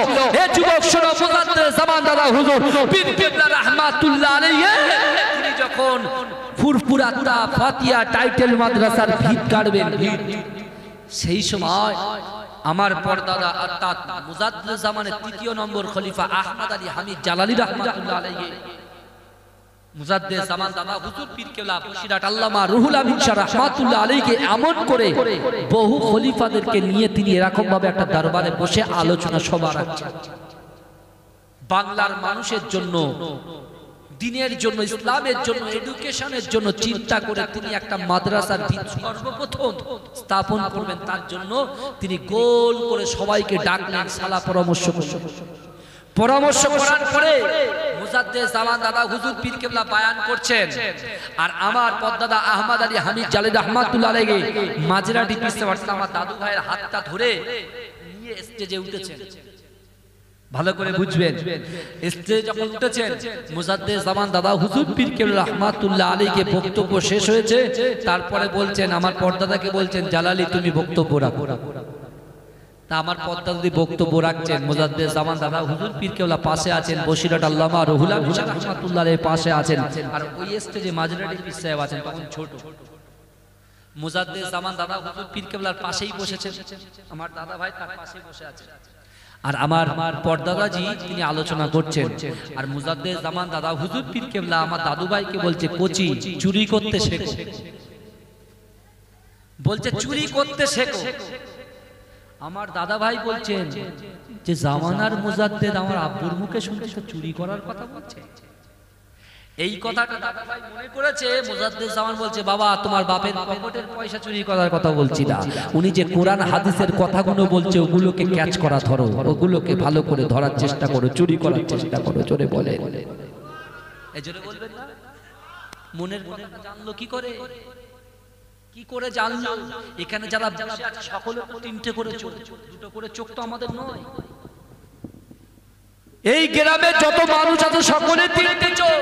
এ যুবক শোনো, মুজাদ্দিদ জামান দাদা হুজুর পীর কেবলা রাহমাতুল্লাহ আলাইহি তিনি যখন ফুরফুরা ফাতিয়া টাইটেল মাদ্রাসার ভিত কাটবেন, সেই সময় আমার পরদাদা অর্থাৎ মুজাদ্দিদ জামানের তৃতীয় নম্বর খলিফা আহমদ আলী হামিদ জালালী রাহমাতুল্লাহ আলাইহি, মুজাদ্দিদ জামান দাদা হুজুর পীর কেবলা বসিরহাট আল্লামা রুহুল আমিন শাহ রাহমাতুল্লাহ আলাইহিকে এমন করে বহু খলিফাদেরকে নিয়ে তিনি এরকম ভাবে একটা দরবারে বসে আলোচনা সভা রাখছেন। বাংলার মানুষের জন্য, দিনের জন্য, ইসলামের জন্য, এডুকেশনের জন্য চিন্তা করে তিনি একটা মাদ্রাসার ভিত সর্বপ্রথম স্থাপন করবেন। তার জন্য তিনি গোল করে সবাইকে ডাকলেন, সালা পরামর্শ করলেন। পরামর্শ করার পরে মুজাদ্দিদ জামান দাদা হুজুর পীর কেবলা বয়ান করছেন, আর আমার পরদাদা আহমদ আলী হামিদ জালালী রাহমাতুল্লাহ আলাইহি মাঝরাটি পিছনে আমার দাদু ভাইয়ের হাতটা ধরে নিয়ে স্টেজে উঠেছেন। ভালো করে বুঝবেন। স্টেজে যখন উঠেছেন মুজাদ্দেদ জামান দাদা হুজুর পীর কেবলা রহমাতুল্লাহ আলাইহিকে বক্তব্য শেষ হয়েছে, তারপরে বলছেন আমার পর্দাদাকে বলছেন জালালি তুমি বক্তব্য রাখো। তা আমার পর্দা যদি বক্তব্য রাখছেন, মুজাদ্দেদ জামান দাদা হুজুর পীর কেবলা পাশে আছেন, বসিরহাট আল্লামা রুহুল আমিন রহমাতুল্লাহ আলাইহির পাশে আছেন, আর ওই স্টেজে মাজরাটি পীর সাহেব আছেন, তখন ছোট। মুজাদ্দেদ জামান দাদা হুজুর পীর কেবলার পাশেই বসেছেন, আমার দাদা ভাই তার পাশেই বসে আছেন, আর আমার পর্দাদাজি তিনি আলোচনা করছেন, আর মুজাদ্দেদ জামান দাদা হুজুর পীর কেবলা আমার দাদু ভাইকে বলছে কোচি চুরি করতে শেখো, বলছে চুরি করতে শেখো। আমার দাদা ভাই বলছেন যে জামানার মুজাদ্দেদ আমার আব্বুর মুখে শুনছি তো চুরি করার কথা বলছে। এই কথাটা দাদা ভাই মনে করেছে, মুজাদ্দেদ জামান বলছে বাবা তোমার বাপের পকেটের পয়সা চুরি করার কথা বলছি না, উনি যে কোরআন হাদিসের কথাগুলো বলছে ওগুলোকে ক্যাচ করা ধরো, ওগুলোকে ভালো করে ধরার চেষ্টা করো, চুরি করার চেষ্টা করো, জোরে বলে। এই জোরে বলবেন না? মনের কথা জানলো কি করে, কি করে জানলো? এখানে যারা বসে আছে সকলের তিনটে করে চোখ, দুটো করে চোখ তো আমাদের নয়। এই গ্রামে যত মানুষ আছে সকলে তিনটে চোখ।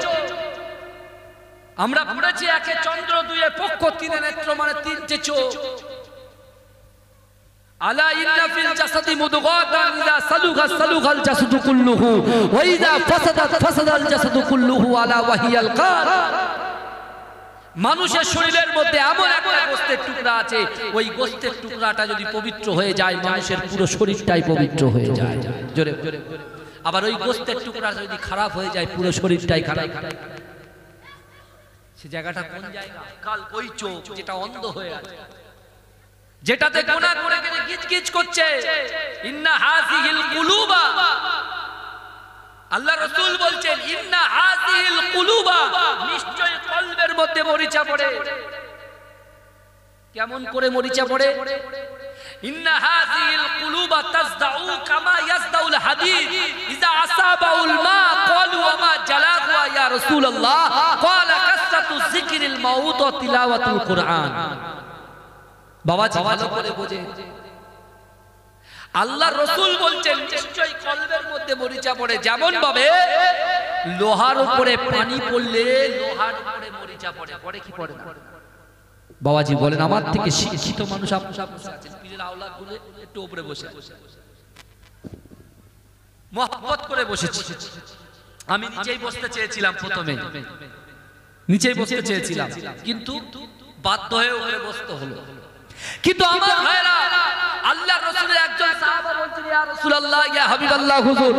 আমরা পড়েছি একে চন্দ্র, দুয়ে পক্ষ, তিনে নেত্র, মানে তিনটে চোখ। আলা ইন্না ফিল জাসাদি মুদগাতান ইযা সালুগা সালুগাল জাসাদু কুল্লুহু ওয়া ইযা ফাসাদাত ফাসাদাল জাসাদু কুল্লুহু আলা ওয়াহিয়াল কাল। মানুষের শরীরের মধ্যে এমন একটা গোশতের টুকরা আছে, ওই গোশতের টুকরাটা যদি পবিত্র হয়ে যায় মানুষের পুরো শরীরটাই পবিত্র হয়ে যায়, জোরে জোরে। আবার ওই গোশতের টুকরা যদি খারাপ হয়ে যায় পুরো শরীরটাই খারাপ। সে জায়গাটা কোন জায়গা? কাল ওই চোখ যেটা অন্ধ হয়ে আছে, যেটাতে গুনাহ করে গেলে গিজগিজ করছে। ইন্না হাযিহিল কুলুবা, আল্লাহ রাসূল বলছেন ইন্না হাযিহিল কুলুবা, নিশ্চয় কলবের মধ্যে মরিচা পড়ে। কেমন করে মরিচা পড়ে? ইন্না হাযিহিল কুলুবা তাসদাউ কামা ইয়াসদাউল হাদীদ ইযা আসাবাউল মা ক্বালু ওয়া মা জালাহু ইয়া রাসূলুল্লাহ ক্বালা কাসরাতু যিকরিল মাউত ওয়া তিলাওয়াতুল কুরআন। বাবাজি ভালো করে বোঝে, আল্লাহ রাসূল বলছেন নিশ্চয়ই কলবের মধ্যে মরিচা পড়ে, যেমন ভাবে লোহার উপরে পানি পড়লে লোহার উপরে মরিচা পড়ে। পড়ে কি পড়ে না? বাবাজি বলেন আমার থেকে শিক্ষিত মানুষ আপনারা বসে আছেন, পীরের আওলাদ গুলো একটু উপরে বসে মহব্বত করে বসেছি। আমি নিচেই বসতে চেয়েছিলাম, প্রথমে নিচেই বসতে চেয়েছিলাম, কিন্তু বাধ্য হয়ে উপরে বসতে হলো। কিন্তু আমার ভাইরা, আল্লাহর রাসূলের একজন সাহাবা বলছেন ইয়া রাসূলুল্লাহ ইয়া হাবিবাল্লাহ হুজুর,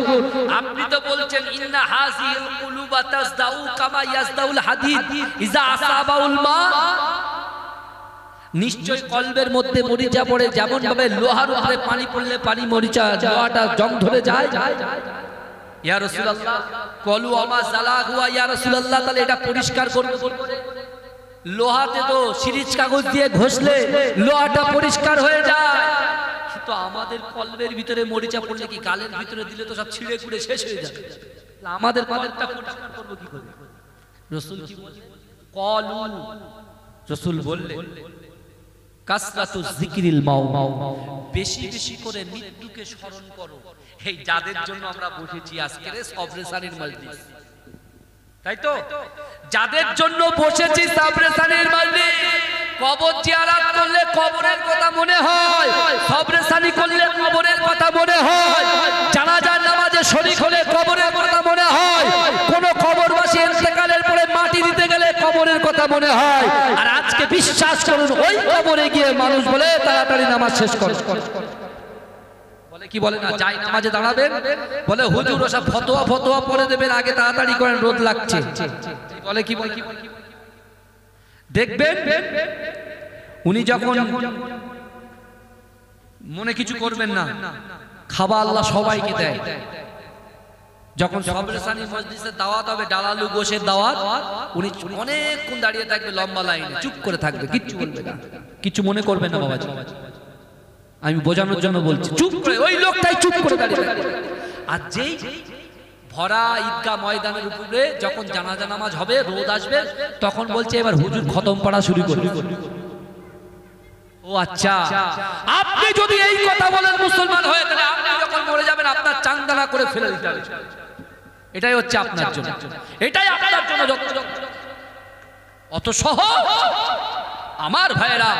আপনি তো বলছেন ইন্না হাযিহিল কুলুবা তাসদাউ কামা ইয়াসদাউল হাদীদ ইযা আসাবাউল মা, নিশ্চয় কলবের মধ্যে মরিচা পড়ে যেমন ভাবে লোহার উপরে পানি পড়লে পানি মরিচা লোহাটা জং ধরে যায়। ইয়া রাসূলুল্লাহ কলু আমা জালাহু ইয়া রাসূলুল্লাহ, তাহলে এটা পরিষ্কার করব। লোহাতে তো সিরিজ কাগজ দিয়ে ঘষলে লোহাটা পরিষ্কার হয়ে যায়, কিন্তু আমাদের কলবের ভিতরে মরিচা পড়লে কি গালের ভিতরে দিলে তো সব ছিঁড়ে খুঁড়ে শেষ হয়ে যাবে। আমাদের কলবটা পরিষ্কার করব কি করে? রাসূল কি বলেন? কলু, রাসূল বললেন কাসরাতু যিকরিল মাউত, বেশি বেশি করে মৃত্যুকে স্মরণ করো। এই যাদের জন্য আমরা বসেছি আজকের সবরেসানির মজলিস, তাই তো যাদের জন্য বসেছি সবরেসানির মজলিস, কবর জিয়ারত করলে কবরের কথা মনে হয়, সবরেসানি করলে কবরের কথা মনে হয়, জানাজার নামাজে শরীক হলে কবরের কথা মনে হয়, কোন কবরবাসী ইন্তেকালের পরে মাটি দিতে গেলে কবরের কথা মনে হয়। আর আজকে বিশ্বাস করুন ওই কবরে গিয়ে মানুষ বলে তাড়াতাড়ি নামাজ শেষ করো, বলে কি বলে না যাই নামাজে দাঁড়াবেন, বলে হুজুর ওসব ফতোয়া ফতোয়া পড়ে দেবেন, আগে তাড়াতাড়ি করেন রোদ লাগছে, বলে কি বলে দেখবেন উনি যখন মনে কিছু করবেন না, খাওয়া আল্লাহ সবাইকে দেয়। যখন সবরেসানি মজলিসে দাওয়াত হবে, ডালালু গোশের দাওয়াত, উনি অনেকক্ষণ দাঁড়িয়ে থাকবে লম্বা লাইনে, চুপ করে থাকবে, কিচ্ছু বলবে না, কিছু মনে করবেন না বাবাজি, আমি বোঝানোর জন্য বলছি, চুপ করে ওই লোকটাই চুপ করে দাঁড়িয়ে থাকবে। আর যেই ভরা ঈদগাহ ময়দানের উপরে যখন জানাজা নামাজ হবে, রোদ আসবে, তখন বলছে এবার হুজুর খতম পড়া শুরু করবে। ও আচ্ছা, আপনি যদি এই কথা বলেন মুসলমান হয়ে, তাহলে আপনি যখন মরে যাবেন আপনার চান্দানা করে ফেলে দিতে হবে। এটাই হচ্ছে আপনার জন্য, এটাই আপনার জন্য অত সহজ। আমার ভাইরা,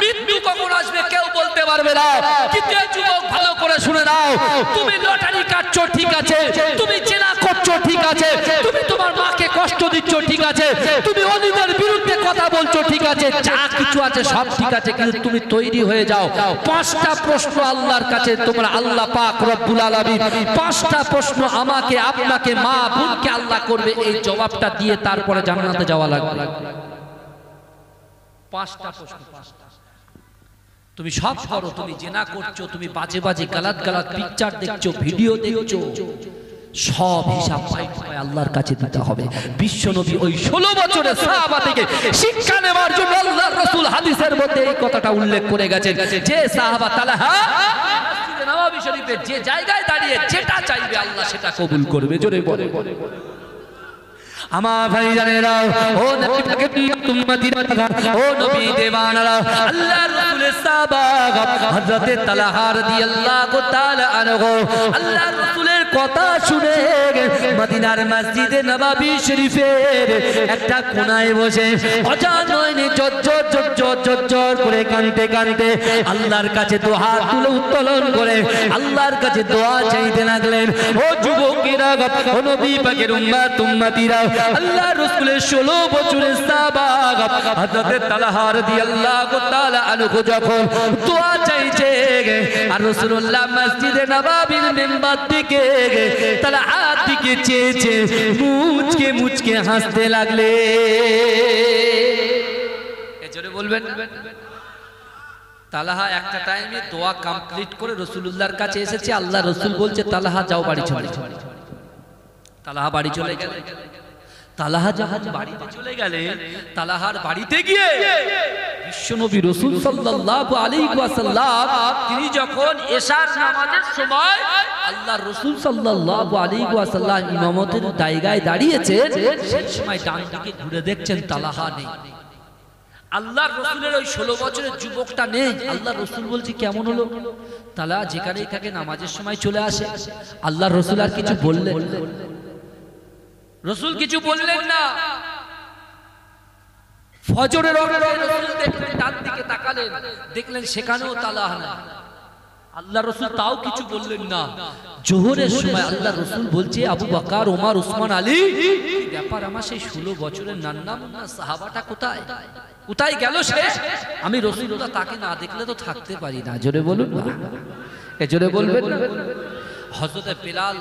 মৃত্যু কখন আসবে কেউ বলতে পারবে না। কিন্তু যুবক ভালো করে শুনে নাও, তুমি লটারি কাটছো ঠিক আছে, তুমি জেনা করছো ঠিক আছে, তুমি তোমার মাকে কষ্ট দিচ্ছ ঠিক আছে, তুমি অন্যদের বিরুদ্ধে কথা বলছো ঠিক আছে, যা কিছু আছে সব ঠিক আছে, কিন্তু তুমি তৈরি হয়ে যাও। 5টা প্রশ্ন আল্লাহর কাছে তোমরা, আল্লাহ পাক রব্বুল আলামিন 5টা প্রশ্ন আমাকে, আপনাকে, মা বোনকে আল্লাহ করবে। এই জবাবটা দিয়ে তারপরে জান্নাতে যাওয়া লাগবে। 5টা প্রশ্ন। তুমি সব করো, তুমি জেনা করছো, তুমি বাজে বাজে গালাত গালাত পিকচার দেখছো, ভিডিও দেখছো, সব হিসাব পাই আল্লাহর কাছে দিতে হবে। বিশ্বনবী ওই 16 বছরের সাহাবা থেকে শিক্ষা নেওয়ার জন্য আল্লাহর রাসূল হাদিসের মধ্যে এই কথাটা উল্লেখ করে গেছেন, যে সাহাবা তালহা মসজিদে নববী শরীফে যে জায়গায় দাঁড়িয়ে যেটা চাইবে আল্লাহ সেটা কবুল করবে। জোরে বলে আমার ভাইজানেরা, ও নবী পাকের উম্মতিরা, ও নবী দেওয়ানারা, আল্লাহর রাসূলের সাহাবা হযরত তালহা রাদিয়াল্লাহু তাআলা আনহু আল্লাহর রাসূলের কথা শুনে মদিনার মসজিদে নববী শরীফের একটা কোণায় বসে অজান নয়নে জজ্জর করে কাঁদতে কাঁদতে আল্লাহর কাছে দুহাত তুলে উত্তোলন করে আল্লাহর কাছে দোয়া চাইতে লাগলেন। ও যুবকেরা, ও নবী পাকের উম্মতিরা, আল্লাহ রাসূলের 16 বছরের সাহাবা হযরত তালহা রাদিয়াল্লাহু তাআলা আনহু যখন দোয়া চাইছে, আর রাসূলুল্লাহ মসজিদে নববীর মিম্বার থেকে তালহা দিকে চেয়েছে, মুচকে মুচকে হাসতে লাগলে। এজন্য বলবেন, তালহা একটা টাইমে দোয়া কমপ্লিট করে রাসূলুল্লাহর কাছে এসেছে। আল্লাহ রাসূল বলছে, তালহা যাও বাড়ি চলে যাও। তালহা বাড়ি চলে গেল। তালহা যখন বাড়িতে চলে গেলেন, তালহার বাড়িতে গিয়ে বিশ্বনবী রাসূল সাল্লাল্লাহু আলাইহি ওয়াসাল্লাম তিনি যখন এশার নামাজের সময় আল্লাহর রাসূল সাল্লাল্লাহু আলাইহি ওয়াসাল্লাম ইমামতের জায়গায় দাঁড়িয়েছেন, সেই সময় ডান দিকে ঘুরে দেখছেন তালহা নেই। আল্লাহর রাসূলের ওই 16 বছরের যুবকটা নেই। আল্লাহর রাসূল বলছে, কেমন হলো? তালহা যেখানেই থাকে নামাজের সময় চলে আসে। আল্লাহর রাসূল আর কিছু বললেন? রাসূল কিছু বললেন না। ফজরের ওয়াক্তে রাসূল দেখলেন, ডান দিকে তাকালেন, দেখলেন সেখানেও তালহা না। আল্লাহ রাসূল তাও কিছু বললেন না। জোহরের সময় আল্লাহ রাসূল বলছে, আবু বকর, ওমর, উসমান, আলী, কি ব্যাপার? আমার সেই 16 বছরের নান্না মুন্না সাহাবাটা কোথায়? কোথায় গেল সে? আমি রাসূলুল্লাহ তাকে না দেখলে তো থাকতে পারি না। জোরে বলুন না, জোরে বলবেন না। হযরত বিলাল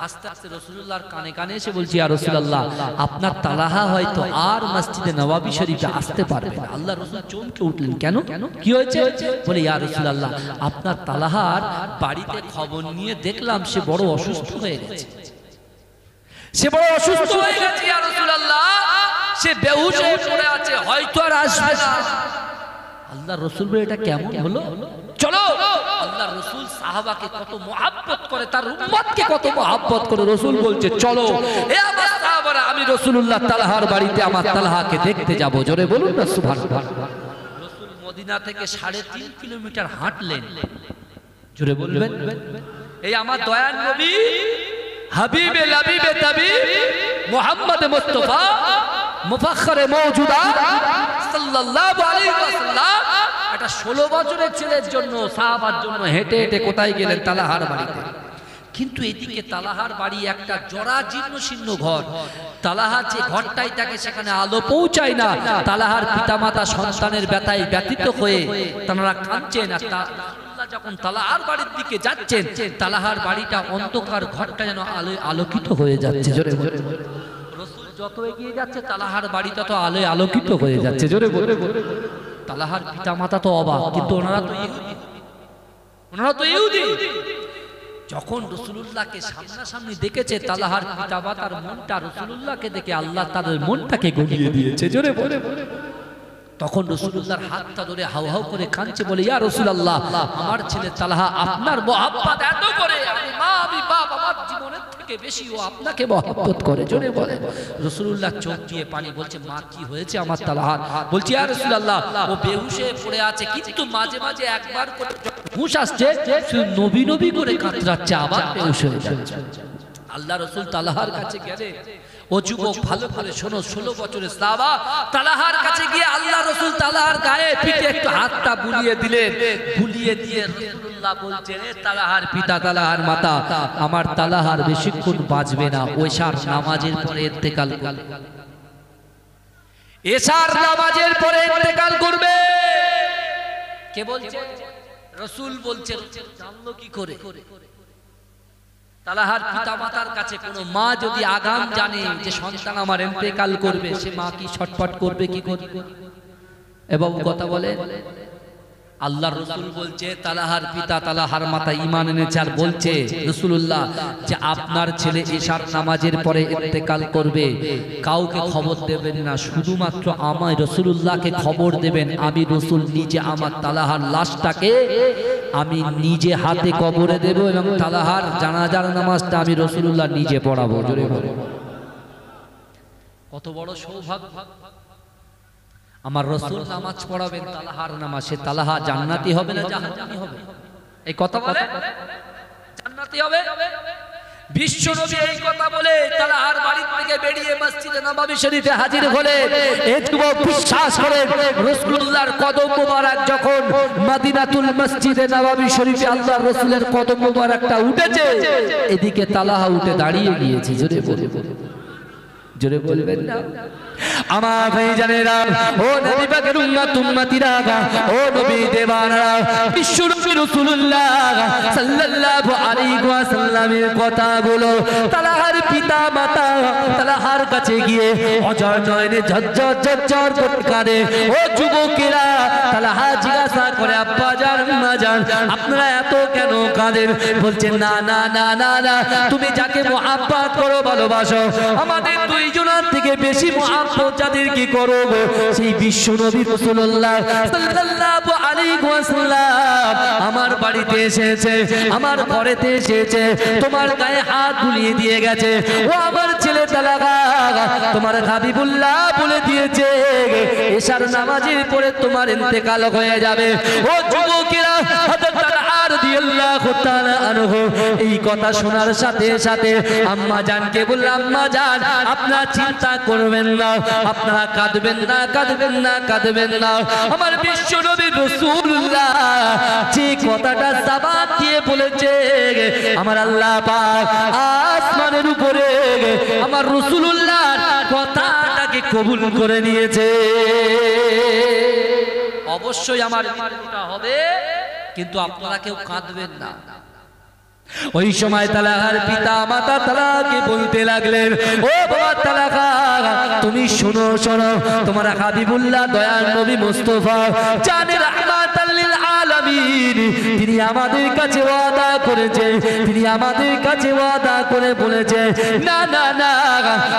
আস্তে আস্তে রাসূলুল্লাহর কানে কানে এসে বলছে, ইয়া রাসূলুল্লাহ, আপনার তালহা হয়তো আর মসজিদে নববী শরীফে আসতে পারবে না। আল্লাহ রাসূল চমকে উঠলেন, কেন? কি হয়েছে? বলে, ইয়া রাসূলুল্লাহ, আপনার তালহার বাড়িতে খবর নিয়ে দেখলাম সে বড় অসুস্থ হয়ে গেছে। সে বড় অসুস্থ হয়ে গেছে ইয়া রাসূলুল্লাহ, সে বেহুশ হয়ে পড়ে আছে, হয়তো আর আসবে না। আল্লাহ রাসূল বলে, এটা কেমন হলো? চলো। আল্লাহ রাসূল সাহাবাকে কত মহব্বত করে, তার উম্মতকে কত মহব্বত করে। রাসূল বলছে, চলো এ আমার সাহাবারা, আমি রাসূলুল্লাহ তালহার বাড়িতে আমার তালহাকে দেখতে যাব। জোরে বলুন না সুবহানাল্লাহ। রাসূল মদিনা থেকে 3.5 কিলোমিটার হাঁটলেন। জোরে বলবেন। এই আমার দয়ার নবী হাবিবে লাবিবে তাবিব মুহাম্মদ মুস্তাফা মুফাখখারে মওজুদা সাল্লাল্লাহু আলাইহি ওয়াসাল্লাম একটা 16 বছরের ছেলের জন্য, সাহাবার জন্য হেঁটে হেঁটে কোথায় গেলেন? তালহার বাড়িতে। কিন্তু এদিকে তালহার বাড়ি একটা জরাজীর্ণ শীর্ণ ঘর। তালহা যে ঘরটাই থাকে সেখানে আলো পৌঁছায় না। তালহার পিতামাতা সন্তানের ব্যথায় ব্যথিত হয়ে তারা কাঁদছেন। আর রাসূলুল্লাহ যখন তালহার বাড়ির দিকে যাচ্ছেন, তালহার বাড়িটা অন্ধকার, ঘরটা যেন আলোয় আলোকিত হয়ে যাচ্ছে। জোরে জোরে রাসূল যত এগিয়ে যাচ্ছে, তালহার বাড়িটা তো আলোয় আলোকিত হয়ে যাচ্ছে। জোরে জোরে তালহার পিতামাতা তো অবাক, কিন্তু ওনারা তো ইহুদি। যখন রাসূলুল্লাহকে সামনাসামনি দেখেছে, তালহার পিতামাতার মনটা রাসূলুল্লাহকে দেখে আল্লাহ তাদের মনটাকে গলিয়ে দিয়েছে। জোরে বলে তখন রাসূলুল্লাহর হাতটা ধরে হাউ হাউ করে কাঁদছে, বলে, ইয়া রাসূলুল্লাহ, আমার ছেলে তালহা আপনার মহব্বত এত করে, আমি মা আমি বাপ, আমার জীবনের থেকে বেশি ও আপনাকে মহব্বত করে। জোরে বলে। রাসূলুল্লাহ চোখ দিয়ে পানি, বলছে মা কি হয়েছে আমার তালহার? বলছে ইয়া রাসূলুল্লাহ ও বেহুশে পড়ে আছে, কিন্তু মাঝে মাঝে একবার করে হুঁশ আসছে, নবী নবী করে কাতরাচ্ছে, আবার বেহুশ হয়ে যাচ্ছে। আল্লাহ রাসূল তালহার কাছে গেলে, ও যুবক ভালো করে শোনো, 16 বছরের সাহাবা তালহার কাছে গিয়ে আল্লাহ রাসূল তালহার গায়ে পিঠে একটু হাতটা বুলিয়ে দিলেন। বুলিয়ে দিয়ে রাসূলুল্লাহ বলছেন, এ তালহার পিতা, তালহার মাতা, আমার তালহার বেশিক্ষণ বাঁচবে না, এশার নামাজের পরে ইন্তেকাল করবে। এশার নামাজের পরে ইন্তেকাল করবে। কে বলছে? রাসূল বলছে। জানলো কি করে? তালহার পিতা মাতার কাছে কোনো মা যদি আগাম জানে যে সন্তান আমার ইন্তেকাল করবে, সে মা কি ছটফট করবে কি করবে? এবং কথা বলে আল্লাহর রাসূল বলছে, তালহার পিতা তালহার মাতা ঈমান এনেছে আর বলছে রাসূলুল্লাহ যে আপনার ছেলে এশার নামাজের পরে ইন্তেকাল করবে, কাউকে খবর দেবেন না, শুধুমাত্র আমায় রাসূলুল্লাহকে খবর দেবেন। আমি রাসূল নিজে আমার তালহার লাশটাকে আমি নিজে হাতে কবরে দেব এবং তালহার জানাজার নামাজটা আমি রাসূলুল্লাহ নিজে পড়াবো। জোরে বলো। কত বড় সৌভাগ্য! আমার রাসূল নামাজ পড়াবেন, তালহার নামাজ। সে তালহা জান্নাতি হবে না জাহান্নামী হবে? এই কথা বলে জান্নাতি হবে। বিশ্বনবী এই কথা বলে তালহার বাড়ি থেকে বেরিয়ে মসজিদে নববী শরীফে হাজির হলেন। এই যুবক বিশ্বাস করেন, রাসূলুল্লাহর কদম মোবারক যখন মদিনাতুল মসজিদে নববী শরীফে আল্লাহর রাসূলের কদম মোবারকটা উঠেছে, এদিকে তালহা উঠে দাঁড়িয়ে গিয়েছে। জোরে বলে, জোরে বলবেন না? আমার ভাইজানেরা, ও নবী পাকের উম্মত উম্মতিরা, ও নবী দেওয়ানরা, বিশ্ব নবী রাসূলুল্লাহ সাল্লাল্লাহু আলাইহি ওয়াসাল্লামের কথাগুলো তালহার পিতা মাতা তালহার কাছে গিয়ে অজর নয়নে ঝরঝর ঝরঝর করে কাঁদে। ও যুবকেরা, তালহা জিজ্ঞাসা করে, আব্বা জান আম্মা জান আপনারা এত কেন কাঁদেন? বলছেন না না না না না, তুমি যাকে মুহাব্বত করো, ভালোবাসো, আমাদের দুইজনের থেকে বেশি মুহাব্বত যাদের কি করো, সেই বিশ্ব নবী রাসূলুল্লাহ সাল্লাল্লাহু আলাইহি ওয়াসাল্লাম আমার বাড়িতে এসেছে, আমার ঘরেতে এসেছে, তোমার গায়ে হাত বুলিয়ে দিয়ে গেছে। ও আমার ছেলে তালহা, তোমার হাবিবুল্লাহ বলে দিয়েছে এশার নামাজের পরে তোমার ইন্তেকাল হয়ে যাবে। ও যুবকেরা, হযরত তালহা রাদিয়াল্লাহু তাআলা আনহু এই কথা শোনার সাথে সাথে আম্মা জানকে বলল, আম্মা জান আপনারা চিন্তা করবেন না, আপনারা কাঁদবেন না, কাঁদবেন না, কাঁদবেন না। আমার বিশ্ব নবী রাসূলুল্লাহ যে কথাটা জবাব দিয়ে বলেছে, আমার আল্লাহ পাক আসমানের উপরে আমার রাসূলুল্লাহর কথাটাকে কবুল করে নিয়েছে। অবশ্যই আমার মৃত্যুটা হবে, কিন্তু আপনারা কেউ কাঁদবেন না। ওই সময় তালহার পিতা মাতা তালহাকে বলতে লাগলেন, ও বাবা তালহা, তুমি শোনো শোনো, তোমার হাবিবুল্লাহ দয়ার নবী মুস্তাফা জানে রাহমাতাল লিল আলামিন, তিনি আমাদের কাছে ওয়াদা করেছে, তিনি আমাদের কাছে ওয়াদা করে বলেছে, না না না,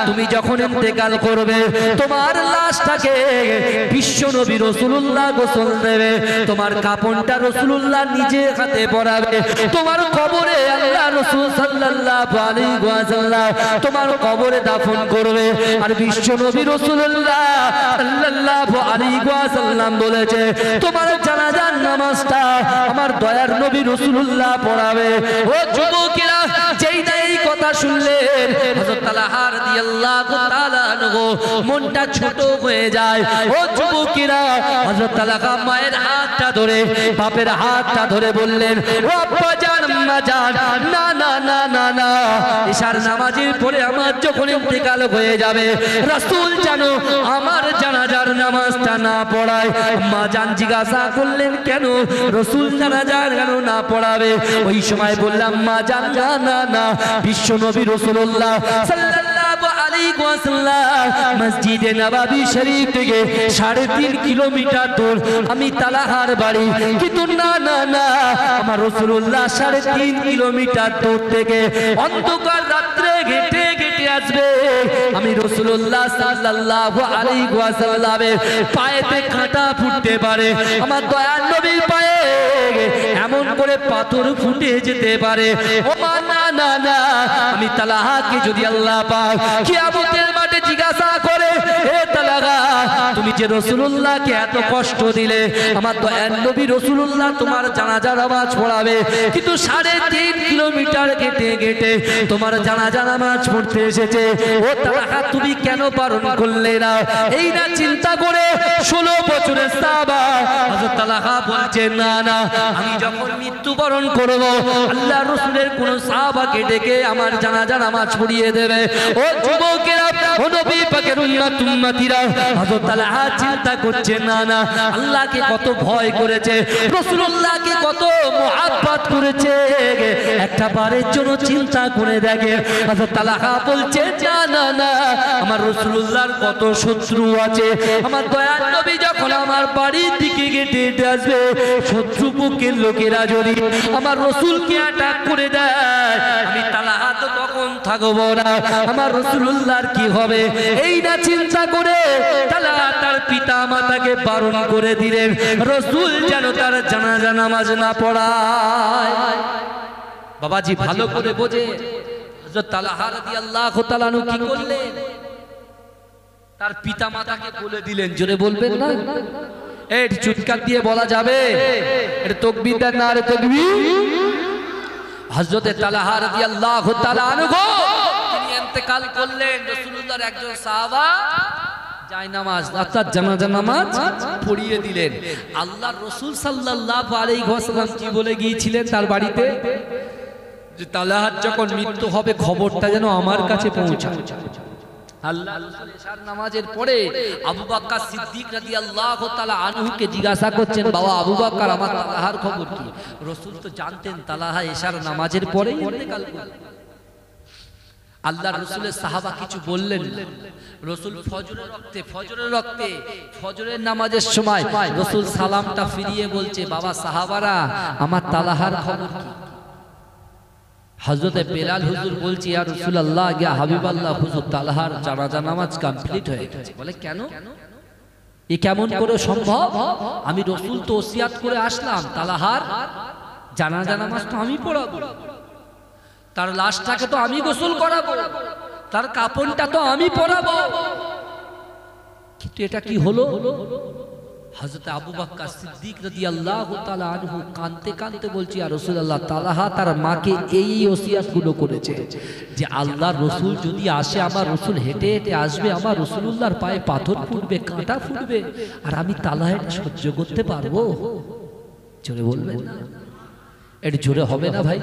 তুমি যখন ইন্তেকাল করবে তোমার লাশটাকে বিশ্ব নবী রাসূলুল্লাহ গোসল দেবে, তোমার কাফনটা রাসূলুল্লাহ নিজে হাতে পরাবে, তোমার কবরে আল্লাহ রাসূল সাল্লাল্লাহু আলাইহি ওয়াসাল্লাম তোমার কবরে দাফন করবে। আর বিশ্ব নবী রাসূলুল্লাহ সাল্লাল্লাহু আলাইহি ওয়াসাল্লাম বলেছে, তোমার জানাজার নামাজটা আমার দয়ার নবী রাসূলুল্লাহ পড়াবে। ও যুবকেরা, যেই না এই কথা শুনলেন, হযরত তালহা রাদিয়াল্লাহু তাআলা আনহু মনটা ছোট হয়ে যায়। ও যুবকেরা, হযরত তালহা মায়ের হাতটা ধরে, বাপের হাতটা ধরে বললেন, ও আব্বা জান আম্মা জান, না না না না না, এশার নামাজের পরে আমার যখন ইন্তেকাল হয়ে যাবে, রাসূল জানো আমার জানাজার নামাজটা না পড়ায়। আম্মা জান জিজ্ঞাসা করলেন, কেন রাসূল জানাজার কেন না পড়াবে? ওই সময় বললাম, মা জান না না না, বিশ্ব নবী রাসূলুল্লাহ সাল্লাল্লাহু আলাইহি ওয়াসাল্লাম মসজিদে নববী শরীফ থেকে 3.5 কিলোমিটার দূর আমি তালহার বাড়ি, কিন্তু না না না, আমার রাসূলুল্লাহ 3.5 কিলোমিটার দূর থেকে অন্ধকার রাত্রে হেঁটে হেঁটে আসবে। আমি রাসূলুল্লাহ সাল্লাল্লাহু আলাইহি ওয়াসাল্লামের পায়েতে কাঁটা ফুটতে পারে, আমার দয়ার নবীর পায়ে এমন করে করে পাথর ফুটে যেতে পারে। ও মা না না না, আমি তালহাকে যদি আল্লাহ পাক কিয়ামতের মাঠে জিজ্ঞাসা করে, হে তালহা তুমি যে রাসূলুল্লাহকে এত কষ্ট দিলে, আমার দয়ার নবী রাসূলুল্লাহ তোমার জানাজা নামাজ পড়াবে, কিন্তু 3.5 কিলোমিটার হেঁটে হেঁটে তোমার জানাজা নামাজ পড়তে এসেছে, ও তালহা তুমি কেন পালন করলে না? এই না চিন্তা করে 16 বছরের সাহাবা হযরত তালহা বলছে, না না, আমি যখন মৃত্যুবরণ করব আল্লাহ রাসূলের কোন সাহাবাকে ডেকে আমার জানাজা নামাজ পড়িয়ে দেবে। ও যুবকেরা, ও নবী পাকের উম্মতিরা, হযরত তালহা চিন্তা করছে, না না, আল্লাহকে কত ভয় করেছে, রাসূলুল্লাহকে কত মুহাব্বত করেছে, একটা বারের জন্য চিন্তা করে দেখে। হযরত তালহা বলছে, না না না, আমার রাসূলুল্লাহর কত শত্রু আছে, আমার দয়ার নবী যখন আমার বাড়ির দিকে হেঁটে হেঁটে আসবে, শত্রুপক্ষের লোকেরা যদি আমার রাসূলকে অ্যাটাক করে দেয়, আমি তালহা তো তখন থাকবো না, আমার রাসূলুল্লাহর কি হবে? এই না চিন্তা করে তালহা তার পিতা মাতাকে বারণ করে দিলেন, রাসূল যেন তার জানাজা নামাজ না পড়ায়। বাবাজি ভালো করে বোঝে, হযরত তালহা রাদিয়াল্লাহু তাআলা আনহু কি করলেন? তার পিতা মাতাকে বলে দিলেন। জোরে বলবেন না? এই চিৎকার দিয়ে বলা যাবে? এটা তাকবীর দেন, নারে তাকবীর। হযরত তালহা রাদিয়াল্লাহু তাআলা আনহু তিনি ইন্তেকাল করলেন, রাসূলুল্লাহর একজন সাহাবা জায়নামাজ অর্থাৎ জানাজা নামাজ পড়িয়ে দিলেন। আল্লাহর রাসূল সাল্লাল্লাহু আলাইহি ওয়াসাল্লাম কি বলে গিয়েছিলেন তার বাড়িতে? যে তালহার যখন মৃত্যু হবে খবরটা যেন আমার কাছে পৌঁছায়। আল্লাহ রাসূল ইশার নামাজের পরে আবু বকর সিদ্দিক রাদিয়াল্লাহু তাআলা আনহুকে জিজ্ঞাসা করছেন, বাবা আবু বকর, আমার তালহার খবর কি? রাসূল তো জানতেন তালহা ইশার নামাজের পরে ইন্তেকাল করলেন। আল্লাহ রাসূলের সাহাবা কিছু বললেন না। রাসূল ফজরের রক্তে ফজরের নামাজের সময় রাসূল সালামটা ফিরিয়ে বলছে, বাবা সাহাবারা, আমার তালহার খবর কি? হযরত বেলাল হুজুর বলছি, ইয়া রাসূলুল্লাহ, ইয়া হাবিবাল্লাহ, হুজুর তালহার জানাজা নামাজ কমপ্লিট হয়ে গেছে। বলে কেন? এ কেমন করে সম্ভব? আমি রাসূল তো ওসিয়াত করে আসলাম তালহার জানাজা নামাজ তো আমি পড়াবো, তার লাশটাকে তো আমি গোসল করাবো, তার কাফনটা তো আমি পরাবো, কিন্তু এটা কি হলো? হযরত আবু বকর সিদ্দিক রাদিয়াল্লাহু তাআলা আনহু কাঁদতে কাঁদতে বলছি, ইয়া রাসূলুল্লাহ, তালহা তার মাকে এই ওসিয়াতগুলো করেছে যে আল্লাহর রাসূল যদি আসে, আমার রাসূল হেঁটে হেঁটে আসবে, আমার রাসূলুল্লাহর পায়ে পাথর ফুটবে, কাঁটা ফুটবে, আর আমি তালহা এটা সহ্য করতে পারবো? জোরে বলবেন না? এটা জোরে হবে না ভাই?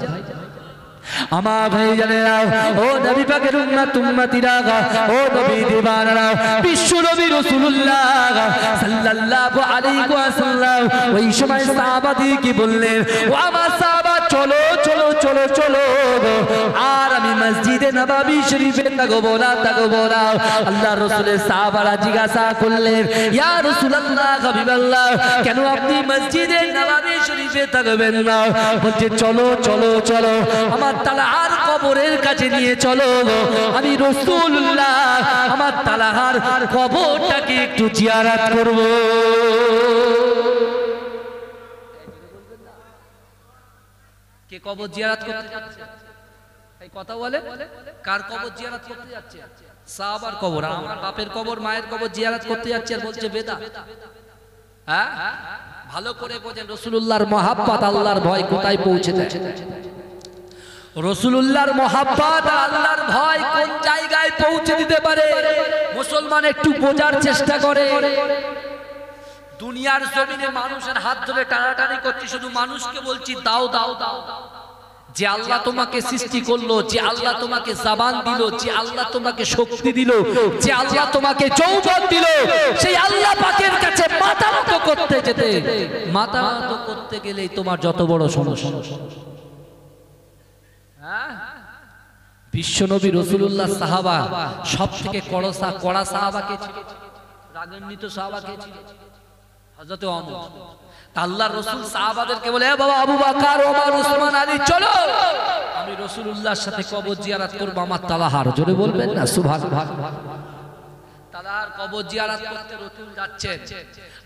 আমার ভাই জানেরা, ও নবী পাকের উম্মতিরা, ও নবী দিবানারা, বিশ্ব নবী রাসূলুল্লাহ সাল্লাল্লাহু আলাইহি ওয়াসাল্লাম ওই সময় সাহাবাদেরকে বললেন, ও আমার সাহাবা, চলো চলো চলো চলো, আর আমি মসজিদে নববী শরীফে থাকবো না। আল্লাহ রাসূলের সাহাবারা জিজ্ঞাসা করলেন, ইয়া রাসূলুল্লাহ, হাবিবাল্লাহ, কেন আপনি মসজিদে নববী শরীফে থাকবেন না? বলছে, চলো চলো চলো, আমার তালহার কবরের কাছে নিয়ে চলো, আমি রাসূলুল্লাহ আমার তালহার কবরটাকে একটু জিয়ারত করব। কে কবর জিয়ারত করতে যাচ্ছে? এই কথা বলে, কার কবর জিয়ারত করতে যাচ্ছে? সাহাবার কবর। আমার বাপের কবর, মায়ের কবর জিয়ারত করতে যাচ্ছে আর বলছে বেদা। হ্যাঁ, ভালো করে বোঝেন, রাসূলুল্লাহর মহব্বত, আল্লাহর ভয় কোথায় পৌঁছে দেয়। রাসূলুল্লাহর মহব্বত আর আল্লাহর ভয় কোন জায়গায় পৌঁছে দিতে পারে মুসলমান একটু বোঝার চেষ্টা করে। দুনিয়ার জমিনে মানুষের হাত ধরে টানাটানি করছি, শুধু মানুষকে বলছি দাও দাও দাও। যে আল্লাহ তোমাকে সৃষ্টি করলো, যে আল্লাহ তোমাকে জবান দিল, যে আল্লাহ তোমাকে শক্তি দিল, যে আল্লাহ তোমাকে যৌবন দিল, সেই আল্লাহ পাকের কাছে মাথা নত করতে যেতে, মাথা নত করতে গেলেই তোমার যত বড় সমস্যা। বিশ্বনবী রাসূলুল্লাহ সাহাবা সবথেকে কড়া সাহাবাকে ছিল, রাগান্বিত সাহাবাকে ছিল হযরত ওমর। আল্লাহর রাসূল সাহাবাদেরকে বলে, এ বাবা আবু বকর, ওমর, উসমান, আলী, চলো, আমি রাসূলুল্লাহর সাথে কবর জিয়ারত করব আমার তালহার। জোরে বলবেন না সুবহানাল্লাহ? তালাহার কবর জিয়ারত করতে রাসূল যাচ্ছেন,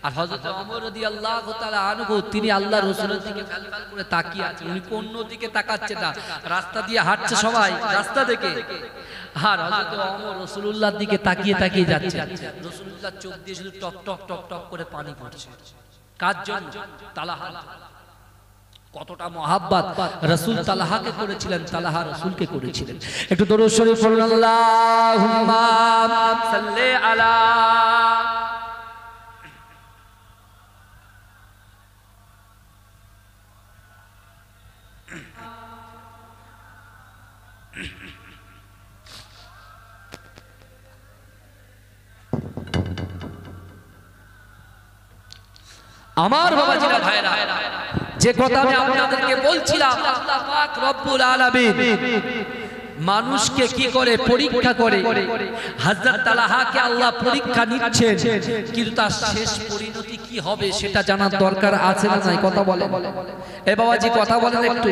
আর হযরত ওমর রাদিয়াল্লাহু তাআলা আনহু তিনি আল্লাহর রাসূলের দিকে ফ্যালফ্যাল করে তাকিয়ে আছেন। উনি কোন দিকে তাকাচ্ছে না, রাস্তা দিয়ে হাঁটছে সবাই রাস্তা দেখে, আর হযরত ওমর রাসূলুল্লাহর দিকে তাকিয়ে তাকিয়ে যাচ্ছে। রাসূলুল্লাহ চোখ দিয়ে শুধু টপ টপ টপ টপ করে পানি পড়ছে। কার জন্য? তালহা। কতটা মহাব্বত রাসূল তালহাকে করেছিলেন, তালহা রাসূলকে করেছিলেন। একটু দরুদ শরীফ পড়ুন, আল্লাহুম্মা সাল্লি আলা। আমার বাবাজিরা ভাইরা, যে কথা আমি আপনাদেরকে বলছিলাম, আল্লাহ পাক রব্বুল আলামিন মানুষকে কি করে পরীক্ষা করে। হযরত তালহাকে আল্লাহ পরীক্ষা নিচ্ছেন, কিন্তু তার শেষ পরিণতি কি হবে সেটা জানার দরকার আছে না নাই? কথা বলেন এ বাবাজি, কথা বলেন একটু,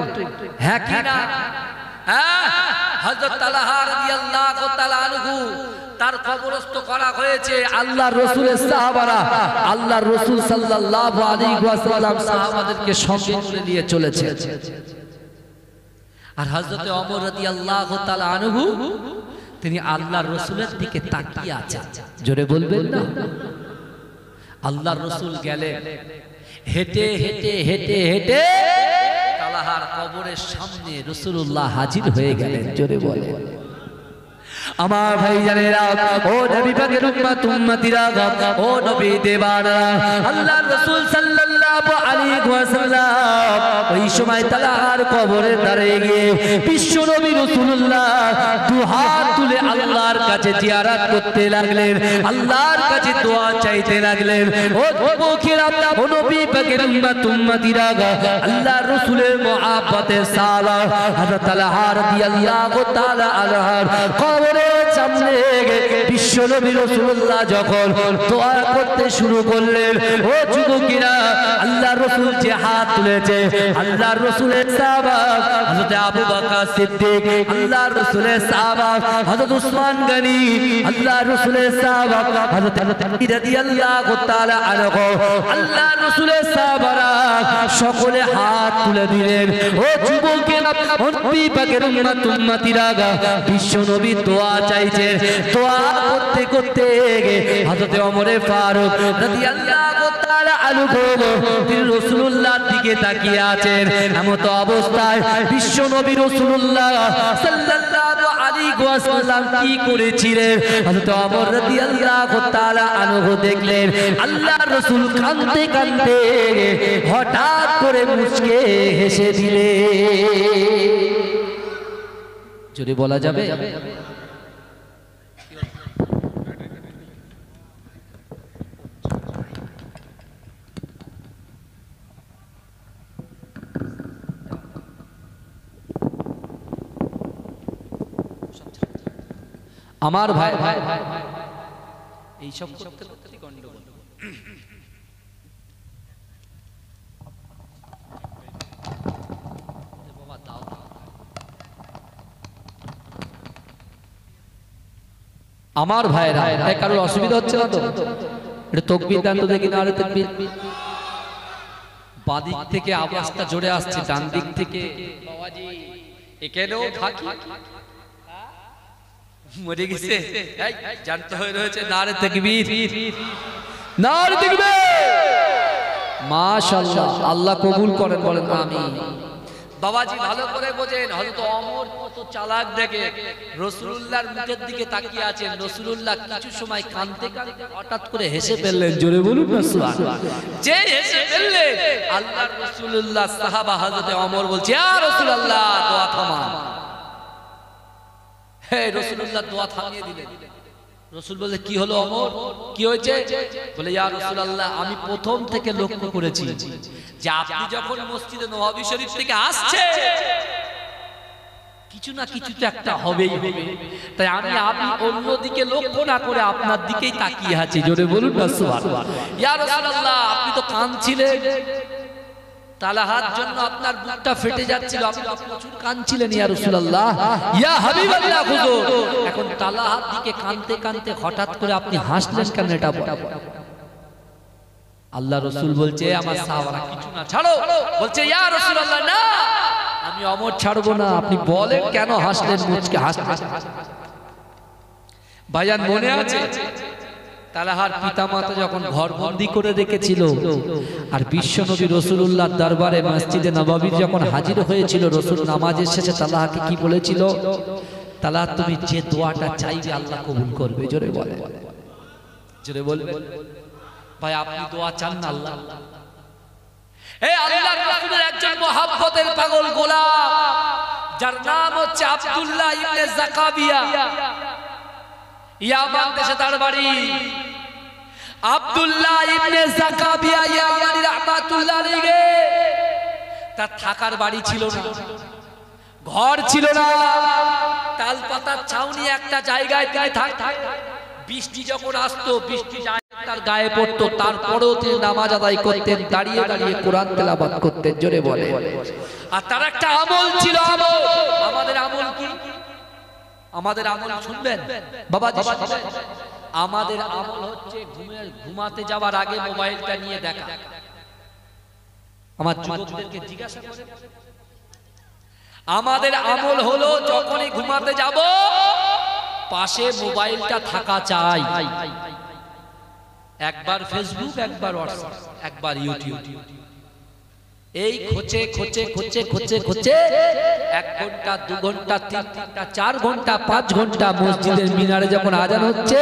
হ্যাঁ কি না? হ্যাঁ, হযরত তালহা রাদিয়াল্লাহু তাআলা আনহু তার কবরস্থ করা হয়েছে। আল্লাহর রাসূলের সাহাবারা, আল্লাহর রাসূল সাল্লাল্লাহু আলাইহি ওয়াসাল্লাম সাহাবাদেরকে সঙ্গে করে নিয়ে চলেছে। আর হযরত ওমর রাদিয়াল্লাহু তাআলা আনহু তিনি আল্লাহর রাসূলের দিকে তাকিয়ে আছেন। জোরে বলবেন না? আল্লাহর রাসূল গেলেন, হেঁটে হেঁটে হেঁটে হেঁটে তালহার কবরের সামনে রাসূলুল্লাহ হাজির হয়ে গেলেন। জোরে বলেন আমার ভাইজানেরা, ও নবী পাকের উম্মত উম্মতিরা, ও নবী দেবানা, আল্লাহর রাসূল সাল্লাল্লাহু আলাইহি ওয়াসাল্লাম ওই সময় তালহার কবরের ধারে গিয়ে বিশ্ব নবী রাসূলুল্লাহ দুহাত তুলে আল্লাহর কাছে জিয়ারত করতে লাগলেন, আল্লাহর কাছে দোয়া চাইতে লাগলেন। ও যুবকেরা, ও নবী পাকের উম্মত উম্মতিরা, আল্লাহর রাসূলের মুহাব্বতের সালা হযরত তালহা রাদিয়াল্লাহু তাআলা আনহু কবরের সামনে বিশ্ব নবী রাসূলুল্লাহ যখন দোয়া করতে শুরু করলেন, ও যুবকেরা, আল্লাহর রাসূল যে হাত তুলেছে, আল্লাহর রাসূলের সাহাবা হযরত আবু বকর সিদ্দিক, আল্লাহর রাসূলের সাহাবা হযরত উসমান গনি, আল্লাহর রাসূলের সাহাবা হযরত আলী রাদিয়াল্লাহু তাআলা আনহু, আল্লাহর রাসূলের সাহাবারা সকলে হাত তুলে দিলেন। ও যুবকেরা, ও নবী পাকের উম্মত উম্মতিরা, বিশ্ব নবী দোয়া চাইছে, দোয়া করতে করতে হযরত ওমর ফারুক রাদিয়াল্লাহু তাআলা আনহু তিনি রাসূলুল্লাহর দিকে তাকিয়ে আছেন। এমত অবস্থায় বিশ্ব নবী রাসূলুল্লাহ সাল্লাল্লাহু আলাইহি ওয়াসাল্লাম কি করেছিলেন? হযরত ওমর রাদিয়াল্লাহু তাআলা আনহু দেখলেন আল্লাহর রাসূল কাঁদতে কাঁদতে হঠাৎ করে মুচকে হেসে দিলেন। যদি বলা যাবে আমার ভাই ভাই ভাই এইসব করতে করতে গন্ডগোল। আমার ভাইরা, কারোর অসুবিধা হচ্ছে না তো? এটা তাকবীর দেন তো দেখি না। আরে তাকবীর। বাদিক থেকে আওয়াজটা জোরে আসছে, ডান দিক থেকে বাবাজি এখানেও থাকি মরে গেছে, জানতে হয়ে রয়েছে। নারে তাকবীর, নারে তাকবীর। মাশাআল্লাহ, আল্লাহ কবুল করেন, বলেন আমিন। বাবাজি ভালো করে বোঝেন, হযরত ওমর কত চালাক দেখে, রাসূলুল্লাহর মুখের দিকে তাকিয়ে আছেন। রাসূলুল্লাহ কিছু সময় কাঁদতে কাঁদতে হঠাৎ করে হেসে ফেললেন। জোরে বলুন না সুবহানাল্লাহ। যে হেসে ফেললেন, আল্লাহর রাসূলুল্লাহ সাহাবা হযরত ওমর বলছে, ইয়া রাসূলুল্লাহ দোয়া থামান। হে রাসূলুল্লাহ দোয়া থামিয়ে দিলেন। রাসূল বলে, কি হলো ওমর, কি হয়েছে? বলে, ইয়া রাসূলুল্লাহ, আমি প্রথম থেকে লক্ষ্য করেছি যে আপনি যখন মসজিদে নববী শরীফ থেকে আসছে কিছু না কিছু তো একটা হবেই হবে, তাই আমি অন্যদিকে লক্ষ্য না করে আপনার দিকেই তাকিয়ে আছি। জোরে বলুন না সুবহানাল্লাহ। ইয়া রাসূলুল্লাহ, আপনি তো কাঁদছিলেন, তালাহার জন্য আপনার বুকটা ফেটে যাচ্ছিল, আপনি প্রচুর কাঁদছিলেন ইয়া রাসূলুল্লাহ, ইয়া হাবিবাল্লাহ হুজুর। এখন তালাহার দিকে কাঁদতে কাঁদতে হঠাৎ করে আপনি হাসলেন কেন, এটা বলেন। আল্লাহ রাসূল বলছে আমার সাহাবারা কিছু না ছাড়ো, বলছে ইয়া রাসূলুল্লাহ না আমি অমর ছাড়বো না, আপনি বলেন কেন হাসলেন, মুচকে হাসলেন। ভাইজান মনে আছে তালাহার পিতামাতা যখন ঘরবন্দি করে রেখেছিল আর বিশ্বনবী রাসূলুল্লাহর দরবারে মসজিদে নববীর যখন হাজির হয়েছিল, রাসূল নামাজের শেষে তালাহাকে কি বলেছিল? তালাহা তুমি যে দোয়াটা চাইবে আল্লাহ কবুল করবে। জোরে বলে, জোরে বলবে ভাই, আপনি দোয়া চান না আল্লাহ? এই আল্লাহর রাসূলের একজন মুহাব্বতের পাগল গোলাম যার নাম হচ্ছে আব্দুল্লাহ ইবনে যাকাবিয়া, ইয়ামান দেশে তার বাড়ি। আব্দুল্লাহ ইবনে যাকাবিয়া ইয়ামানি রাহমাতুল্লাহ আলাইহি, তার থাকার বাড়ি ছিল না, ঘর ছিল না, তালপাতার ছাউনি একটা জায়গায় তিনি থাকতেন। বৃষ্টি যখন আসতো, বৃষ্টি তার গায়ে পড়তো, তারপরেও তিনি নামাজ আদায় করতেন, দাঁড়িয়ে দাঁড়িয়ে কোরআন তেলাওয়াত করতেন। জোরে বলে। আর তার একটা আমল ছিল, আমল। আমাদের আমল কি? আমাদের আমল শুনবেন বাবাজি, আমাদের আমল হচ্ছে ঘুমাতে যাওয়ার আগে মোবাইলটা নিয়ে দেখা। আমার যুবকদেরকে জিজ্ঞাসা করে, আমাদের আমল হলো যখনই ঘুমাতে যাব পাশে মোবাইলটা থাকা চাই। একবার ফেসবুক, একবার হোয়াটসঅ্যাপ, একবার ইউটিউব, এই খোঁচে খোঁচে খোঁচে খোঁচে খোঁচে 1 ঘন্টা 2 ঘন্টা 3 ঘন্টা 4 ঘন্টা 5 ঘন্টা মসজিদের মিনারে যখন আজান হচ্ছে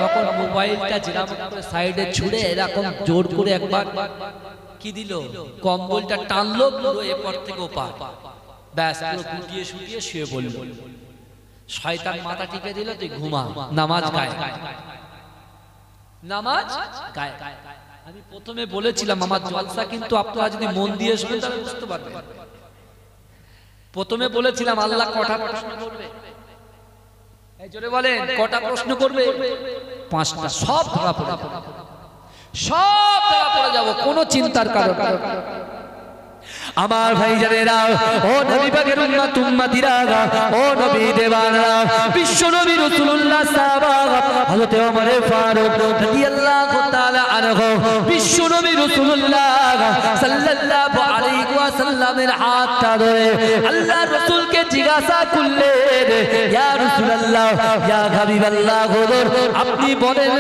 তখন মোবাইলটা যেরকম করে সাইডে ছুড়ে এরকম জোর করে একবার কি দিল, কম্বলটা টানলো, পুরো এপার থেকে ওপার, ব্যাস পুরো গুটিয়ে শুটিয়ে শুয়ে বলল। শয়তান মাথা টিপে দিল, তুই ঘুমা, নামাজ গায়, নামাজ গায়। আমি প্রথমে বলেছিলাম আমার জলসা কিন্তু আপনারা যদি মন দিয়ে শুনেন তাহলে বুঝতে পারবেন। প্রথমে বলেছিলাম আল্লাহ কটা প্রশ্ন করবে, এই জোরে বলেন কটা প্রশ্ন করবে? 5টা। সব ধরা পড়ে যাবে, সব ধরা পড়ে যাব, কোনো চিন্তার কারণ। আমার ভাইজানেরা, ও নবী পাকের উম্মত উম্মতিরা, ও নবী দেওয়ানা, বিশ্ব নবী রাসূলুল্লাহ সাহাবা হযরত ওমর ফারুক রাদিয়াল্লাহু তাআলা আনহু, বিশ্ব নবী রাসূলুল্লাহ সাল্লাল্লাহু আলাইহি ওয়াসাল্লামের হাতটা ধরে আল্লাহর রাসূলকে জিজ্ঞাসা করলেন, ইয়া রাসূলুল্লাহ, ইয়া হাবিবাল্লাহ, হুজুর আপনি বলেন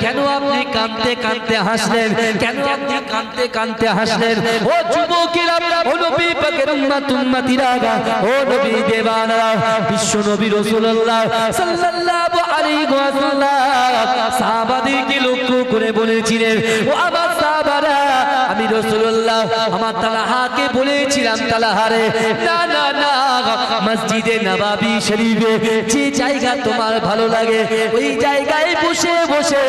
কেন আপনি কাঁদতে কাঁদতে হাসলেন, কেন আপনি কাঁদতে কাঁদতে হাসলেন? ও যুবকেরা, ও নবী পাকের উম্মত উম্মতিরা, ও নবী দেওয়ানা, বিশ্ব নবী রাসূলুল্লাহ সাল্লাল্লাহু আলাইহি ওয়াসাল্লাম সাহাবাদেরকে লক্ষ্য করে বলেছিলেন, ও আমার সাহাবারা, আমি রাসূলুল্লাহ আমার তালাহাকে বলেছিলাম, তালাহারে না না না, মসজিদে নববী শরীফে যে জায়গা তোমার ভালো লাগে ওই জায়গায় বসে বসে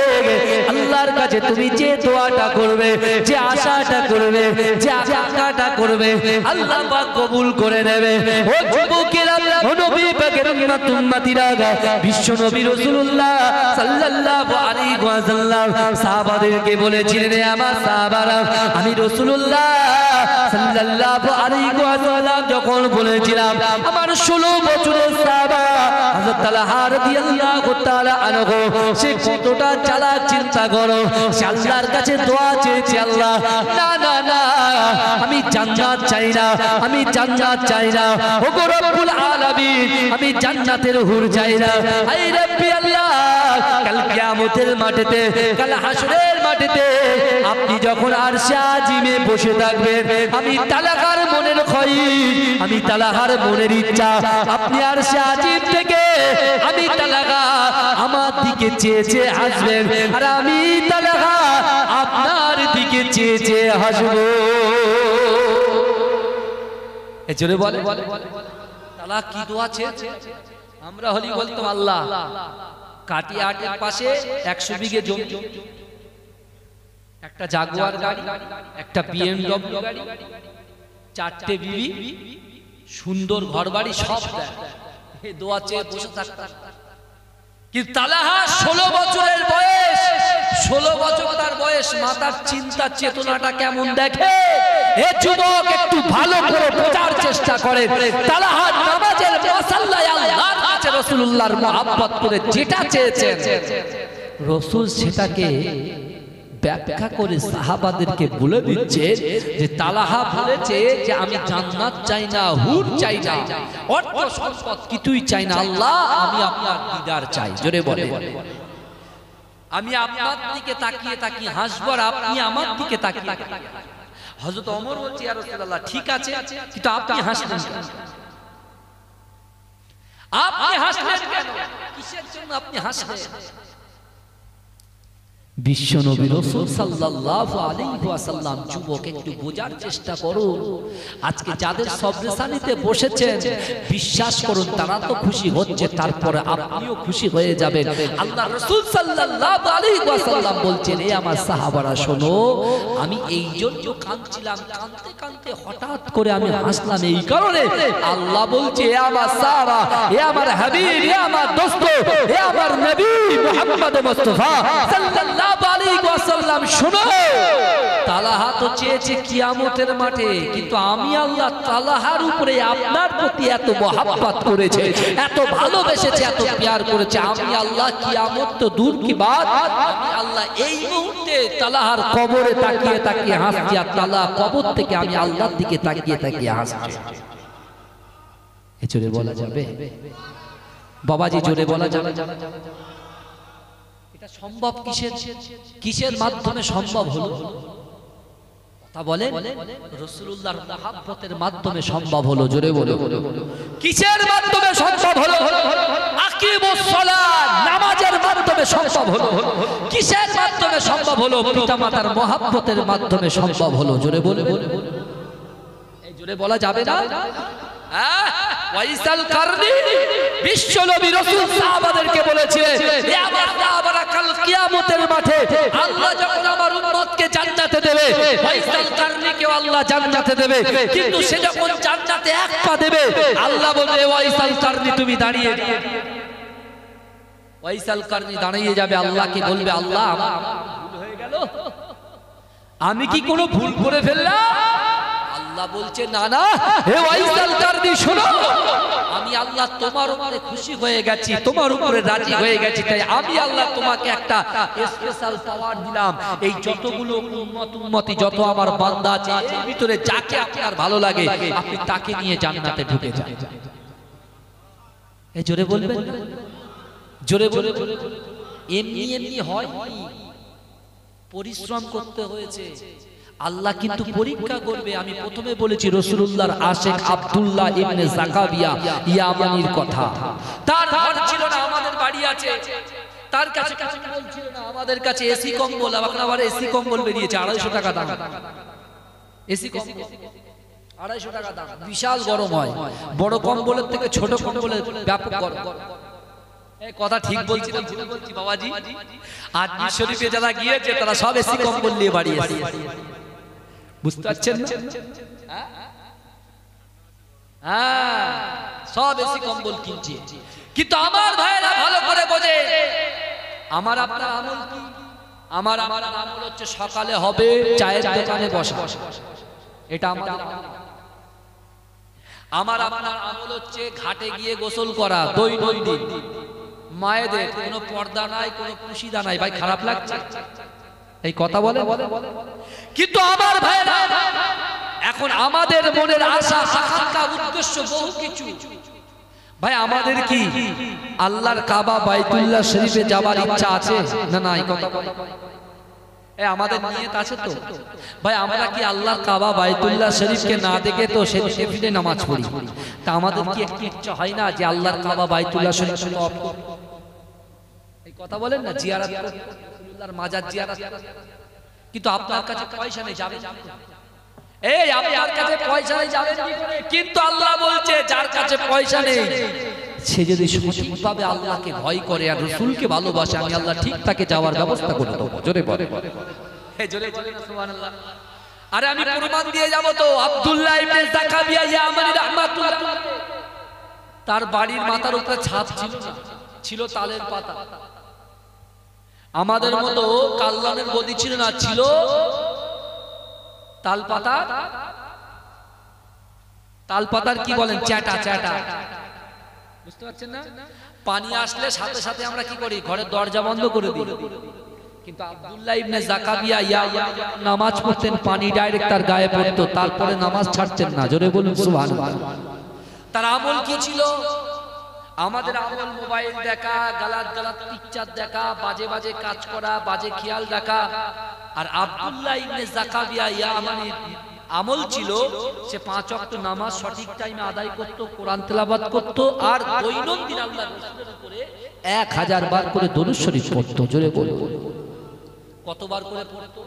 আল্লাহর কাছে তুমি যে দোয়াটা করবে, যে আশাটা করবে, যে আকাঙ্ক্ষাটা করবে, আল্লাহ পাক কবুল করে নেবে। ও যুবকেরা, ও নবী পাকের উম্মত উম্মতিরা, বিশ্ব নবী রাসূলুল্লাহ সাল্লাল্লাহু আলাইহি ওয়াসাল্লাম সাহাবাদেরকে বলেছিলেন, আমার সাহাবারা, আমি রাসূলুল্লাহ সাল্লাল্লাহু আলাইহি ওয়াসাল্লাম যখন বলেছিলাম আমার 16 বছরের সাহাবা হযরত তালহা রাদিয়াল্লাহু তাআলা আনহু, সে কতটা চালাক চিন্তা করো, সে আল্লাহর কাছে দোয়া চেয়েছে, আল্লাহ না না না, আমি জান্নাত চাই না, আমি জান্নাত চাই না, ও গো রব্বুল আলামিন, আমি জান্নাতের হুর চাই না। আই রব্বি আল্লাহ, কাল কিয়ামতের মাঠেতে, কাল হাসরের মাঠেতে আপনি যখন আরশে আজিমে বসে থাকবেন, আমি তালাকার মনের খয়ির, আমি তালাহার মনের ইচ্ছা, আপনি আরশে আজিম থেকে আমি তালাকা আমার দিকে চেয়ে চেয়ে হাসবেন, আর আমি তালাকা আপনার দিকে চেয়ে চেয়ে হাসবো। এই জোরে বলে, তালা কি দোয়া চেয়েছে? আমরা হলি বলতাম আল্লাহ কাটিয়াটের পাশে 100 বিঘে জমি, একটা জাগুয়ার গাড়ি, একটা BMW গাড়ি, 4টে বিবি, সুন্দর ঘরবাড়ি, সব দেয়। এই দোয়া চেয়ে বসে থাকতাম। কিন্তু তালাহা 16 বছরের বয়স, 16 বছর তার বয়স, মাতার চিন্তা চেতনাটা কেমন দেখে, এ যুবক একটু ভালো করে বোঝার চেষ্টা করেন, তালাহাত নামাজের মাসাল্লায় আল্লাহর কাছে রাসূলুল্লাহর মহব্বত করে যেটা চেয়েছেন রাসূল সেটাকে ব্যাখ্যা করে সাহাবাদেরকে বলে দিচ্ছে যে তালাহা বলেছে যে আমি জান্নাত চাই না, হুর চাই না, অর্থ সম্পদ কিছুই চাই না, আল্লাহ আমি আপনার দিদার চাই। জোরে বলে, আমি আপনার দিকে তাকিয়ে তাকিয়ে হাসবো আর আপনি আমার দিকে তাকিয়ে। হযরত ওমর বলছে ইয়া রাসূলুল্লাহ ঠিক আছে, কিন্তু আপনি হাসলেন কেন? আপনি হাসলেন কেন? কিসের জন্য আপনি হাসলেন? বিশ্বনবী রাসূল সাল্লাল্লাহু আলাইহি ওয়াসাল্লাম যুবক একটু বোঝার চেষ্টা করুন। আজকে যাদের সবরেসানিতে বসেছেন বিশ্বাস করুন তারা তো খুশি হচ্ছে, তারপরে আপনিও খুশি হয়ে যাবেন। আল্লাহ রাসূল সাল্লাল্লাহু আলাইহি ওয়াসাল্লাম বলছেন এ আমার সাহাবারা শোনো, আমি এই জন্য কাঁদছিলাম, কাঁদতে কাঁদতে হঠাৎ করে আমি হাসলাম এই কারণে। আল্লাহ বলছে এ আমার সাহাবা, এ আমার হাবিব, এ আমার দোস্ত, এ আমার নবী মুহাম্মদ মুস্তাফা সাল্লাল্লাহু আলাইহি ওয়াসাল্লাম শোনো, তালাহা তো চেয়েছে কিয়ামতের মাঠে, কিন্তু আমি আল্লাহ তালাহার উপরে আপনার প্রতি এত মহব্বত করেছে, এত ভালোবেসেছে, এত প্যার করেছে, আমি আল্লাহ কিয়ামত তো দূর কি বাত, আমি আল্লাহ এই মুহূর্তে তালাহার কবরে তাকিয়ে তাকিয়ে হাসছি, আর তালাহা কবর থেকে আমি আল্লাহর দিকে তাকিয়ে তাকিয়ে হাসছি। এ জোরে বলা যাবে বাবাজি? জোরে বলা যাবে? সম্ভব কিসের মাধ্যমে সম্ভব হলো? কথা বলেন, রাসূলুল্লাহর মহব্বতের মাধ্যমে সম্ভব হলো। জোরে বলো, কিসের মাধ্যমে সম্ভব হলো? আকিমুস সালাত, নামাজের মাধ্যমে সম্ভব হলো। কিসের মাধ্যমে সম্ভব হলো? পিতামাতার মহব্বতের মাধ্যমে সম্ভব হলো। জোরে বলে, এই জোরে বলা যাবে না? ওয়াইসাল কারনি বিশ্বনবী রাসূল সাহাবাদেরকে বলেছিলেন এ আমার সাহাবারা কাল কিয়ামতের মাঠে আল্লাহ যখন আমার উম্মতকে জান্নাতে দেবে, ওয়াইসাল কারনিকে আল্লাহ জান্নাতে দেবে, কিন্তু সে যখন জান্নাতে এক পা দেবে আল্লাহ বলবে ওয়াইসাল কারনি তুমি দাঁড়িয়ে যাও। ওয়াইসাল কারনি দাঁড়িয়ে যাবে, আল্লাহকে বলবে আল্লাহ আমার ভুল হয়ে গেল, আমি কি কোনো ভুল করে ফেললাম? আল্লাহ বলছে না না, হে ওয়াইসাল কারনি শোনো, আমি আল্লাহ তোমার উপরে খুশি হয়ে গেছি, তোমার উপরে রাজি হয়ে গেছি, তাই আমি আল্লাহ তোমাকে একটা স্পেশাল পাওয়ার দিলাম। এই যতগুলো উম্মতি যত আমার বান্দা আছে এর ভিতরে যাকে আপনার ভালো লাগে আপনি তাকে নিয়ে জান্নাতে ঢুকে যান। এই জোরে বলবেন, জোরে বলে, এমনি এমনি হয়, পরিশ্রম করতে হয়েছে। আল্লাহ কিন্তু পরীক্ষা করবে। আমি প্রথমে বলেছি রাসূলুল্লাহর আশিক আব্দুল্লাহ ইবনে জাকাবিয়া ইয়ামানির কথা। তার ঘর ছিল না, আমাদের বাড়ি আছে, তার কাছে কম্বল ছিল না, আমাদের কাছে এসি কম্বল। আপনার এসি কম্বল বেরিয়েছে 250 টাকা দাম, এসি কম্বল 250 টাকা দাম, বিশাল গরম হয়, বড় কম্বলের থেকে ছোট কম্বলের ব্যাপক গরম। এই কথা ঠিক বলছি না ভুল বলছি বাবাজি? আজ শরীফে যারা গিয়েছে তারা সব এসি কম্বল নিয়ে বাড়ি এসেছে, বুঝতে পারছেন না? হ্যাঁ, সব এসি কম্বল কিনছে, কিন্তু আমার ভাইরা ভালো করে বোঝে আমার আপনার আমল কি? আমার আমল হচ্ছে সকালে হবে চায়ের দোকানে বসা, এটা আমাদের আমল। আমার আপনার আমল হচ্ছে ঘাটে গিয়ে গোসল করা দৈনন্দিন, মায়েদের কোনো পর্দা নাই, কোনো কুশিদা নাই। ভাই খারাপ লাগছে এই কথা বলে? কিন্তু আমার ভাইরা এখন আমাদের মনের আশা আকাঙ্ক্ষা উদ্দেশ্য বহু কিছু। ভাই আমাদের কি আল্লাহর কাবা বাইতুল্লাহ শরীফে যাওয়ার ইচ্ছা আছে না? না, এই কথা বলে আমাদের নিয়ত আছে তো? ভাই আমরা কি আল্লাহর কাবা বাইতুল্লাহ শরীফকে না দেখে তো সেদিনে নামাজ পড়ি? তা আমাদের কি একটু ইচ্ছা হয় না যে আল্লাহর কাবা বাইতুল্লাহ শরীফ তওয়াফ করব? এই কথা বলেন না, জিয়ারত রাসূলুল্লাহর মাজার জিয়ারত। কিন্তু আপনার কাছে পয়সা নেই, যাবেন? এই আপনার কাছে পয়সা নেই, যাবেন কি করে? কিন্তু আল্লাহ বলছে যার কাছে পয়সা নেই সে যদি সঠিকভাবে আল্লাহকে ভয় করে আর রাসূলকে ভালোবাসে, আমি আল্লাহ ঠিক তাকে যাওয়ার ব্যবস্থা করে দেব। জোরে বলে, এই জোরে বলে সুবহানাল্লাহ। আরে আমি কুরবান দিয়ে যাব তো। আব্দুল্লাহ ইবনে জাকাবিয়া ইয়ামানি রাহমাতুল্লাহ, তার বাড়ির মাথার উপরে ছাদ ছিল না, ছিল তালের পাতা। আমাদের মতো কাল্লানের গদি ছিল না, ছিল তালপাতা, তালপাতার কি বলেন, চ্যাটা চ্যাটা, বুঝতে পারছেন না? পানি আসলে সাথে সাথে আমরা কি করি, ঘরের দরজা বন্ধ করে দিই। কিন্তু আব্দুল্লাহ ইবনে জাকাবিয়া নামাজ পড়তেন, পানি ডাইরেক্ট তার গায়ে পড়তো, তারপরে নামাজ ছাড়তেন না। জোরে বলুন সুবহানাল্লাহ। তার আমল কি ছিল? আমাদের আমল মোবাইল দেখা, গালাত গালাত পিকচার দেখা, বাজে বাজে কাজ করা, বাজে খেয়াল রাখা। আর আব্দুল্লাহ ইবনে জাকাবিয়া ইয়ামানির আমল ছিল সে 5 ওয়াক্ত নামাজ সঠিক টাইমে আদায় করত, কোরআন তেলাওয়াত করত, আর দৈনন্দিন আল্লাহর রাসূলের উপরে 1000 বার করে দরুদ শরীফ পড়ত। জোরে বলুন কতবার করে পড়ত?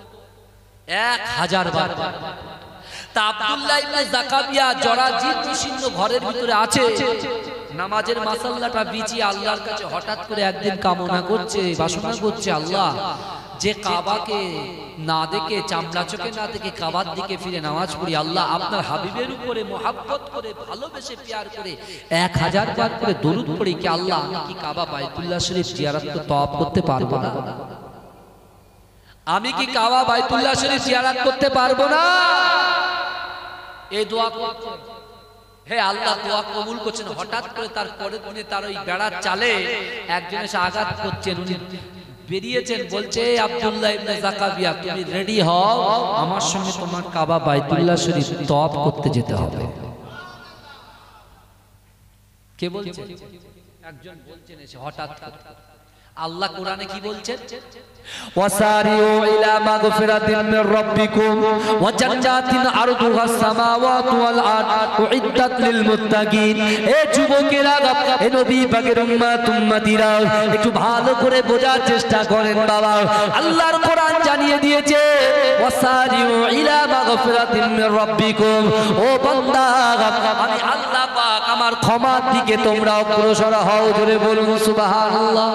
1000 বার। তা আব্দুল্লাহ ইবনে জাকাবিয়া জরাজীর্ণ শীর্ণ ঘরের ভিতরে আছে, নামাজের মাসাল্লাটা বিছিয়ে আল্লাহর কাছে হঠাৎ করে একদিন কামনা করছে, বাসনা করছে, আল্লাহ যে কাবাকে না দেখে, চামড়া চোখে না দেখে কাবার দিকে ফিরে নামাজ পড়ি, আল্লাহ আপনার হাবিবের উপরে মোহাব্বত করে, ভালোবেসে প্যার করে 1000 বার করে দরুদ পড়ি, কি আল্লাহ আমি কি কাবা বাইতুল্লাহ শরীফ জিয়ারত তো তওয়াফ করতে পারবো না? আমি কি কাবা বাইতুল্লাহ শরীফ জিয়ারত করতে পারবো না? এই দোয়া করছে, হে আল্লাহ দোয়া কবুল করছেন। হঠাৎ করে তার পরের দিনে তার ওই বেড়ার চালে একজন এসে আঘাত করছেন, উনি বেরিয়েছেন, বলছে আব্দুল্লাহ ইবনে জাকাবিয়া তুমি রেডি হও, আমার সঙ্গে তোমার কাবা বাইতুল্লাহ শরীফ তওয়াফ করতে যেতে হবে। কে বলছে? একজন বলছেন এসে হঠাৎ। আল্লাহ কোরআনে কি বলছেন? ওয়াসারিউ ইলা মাগফিরাতিন মির রাব্বিকুম ওয়া জান্নাতিন আরদুহাস সামাওয়াতু ওয়াল আরদ উইদ্দাত লিল মুত্তাকিন। এ যুবকেরা, এ নবী পাকের উম্মতিরা, একটু ভালো করে বোঝার চেষ্টা করেন বাবা। আল্লাহর কোরআন জানিয়ে দিয়েছে ওয়াসারিউ ইলা মাগফিরাতিন মির রাব্বিকুম, ও বান্দা আমি আল্লাহ পাক আমার ক্ষমার দিকে তোমরা অগ্রসর হও। জোরে বলুন সুবহানাল্লাহ।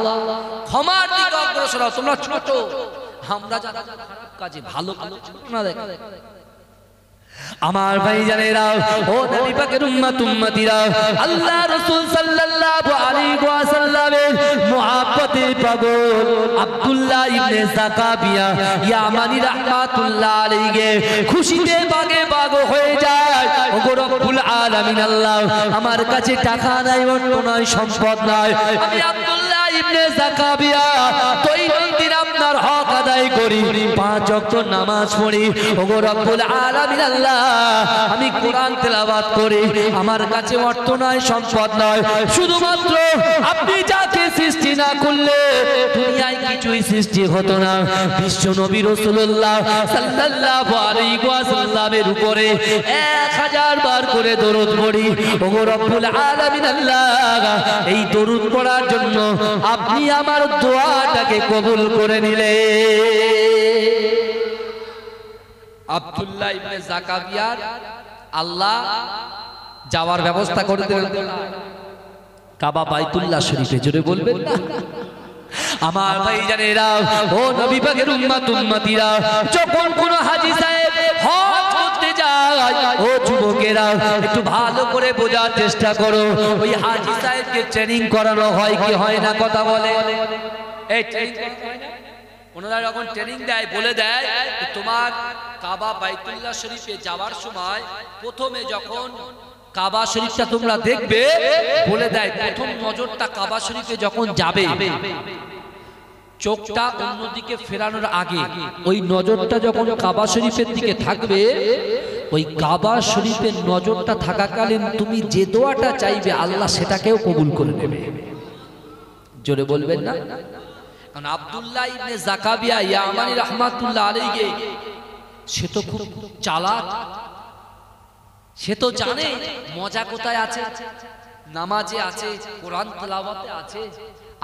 ক্ষমার দিকে অগ্রসর হও। তোমরা ছোট, আমরা যারা খারাপ কাজে ভালো না দেখো আমার ভাই জানেরা, ও নবী পাকের উম্মতিরা, আল্লাহ রাসূল সাল্লাল্লাহু আলাইহি ওয়াসাল্লামের মুহাব্বতে পাগল আব্দুল্লাহ ইবনে জাকাবিয়া ইয়ামানি রাহমাতুল্লাহ আলাইহি খুশিতে বাগে বাগ হয়ে যায়। ওগো রব্বুল আলামিন আল্লাহ, আমার কাছে টাকা নাই, অর্থ নাই, সম্পদ নাই, আমি আব্দুল্লাহ ইবনে জাকাবিয়া দৈনন্দিন আপনার হক আদায় করি, 5 ওয়াক্ত নামাজ পড়ি। ওগো রব্বুল আলামিন আল্লাহ, আমি কোরআন তেলাওয়াত করি, আমার কাছে অর্থ নয়, সম্পদ নয়, শুধুমাত্র আপনি যাকে সৃষ্টি না করলে দুনিয়ায় কিছুই সৃষ্টি হতো না। বিশ্ব নবী রাসূলুল্লাহ সাল্লাল্লাহু আলাইহি ওয়াসাল্লামের উপরে 1000 বার করে দরুদ পড়ি। ওগো রব্বুল আলামিন আল্লাহ, এই দরুদ পড়ার জন্য আপনি আমার দোয়াটাকে কবুল করে নিলে। আব্দুল্লাহ ইবনে জাকাবিয়ার আল্লাহ যাওয়ার ব্যবস্থা করে দিলেন কাবা বাইতুল্লাহ শরীফে। জোরে বলবেন না আমার ভাইজানেরা, ও নবী পাকের উম্মতিরা, যখন কোন হাজী সাহেব হজ করতে যায়, ও যুবকেরা একটু ভালো করে বোঝার চেষ্টা করো, ওই হাজী সাহেবকে ট্রেনিং করানো হয় কি হয় না? কথা বলে, এই ট্রেনিং হয় না? ওনারা যখন ট্রেনিং দেয়, বলে দেয় তোমার কাবা বাইতুল্লাহ শরীফে যাওয়ার সময় প্রথমে যখন কাবা শরীফটা তোমরা দেখবে, বলে দেয় প্রথম নজরটা কাবা শরীফে যখন যাবে, চোখটা অন্যদিকে ফেরানোর আগে ওই নজরটা যখন কাবা শরীফের দিকে থাকবে, ওই কাবা শরীফের নজরটা থাকাকালীন তুমি যে দোয়াটা চাইবে আল্লাহ সেটাকেও কবুল করে নেবে। জোরে বলবেন না? কারণ আব্দুল্লাহ ইবনে জাকাবিয়া ইয়ামানি রাহমাতুল্লাহ আলাইহি সে তো খুব চালাক, সে তো জানে মজা কোথায় আছে, নামাজে আছে, কোরআন তেলাওয়াতে আছে,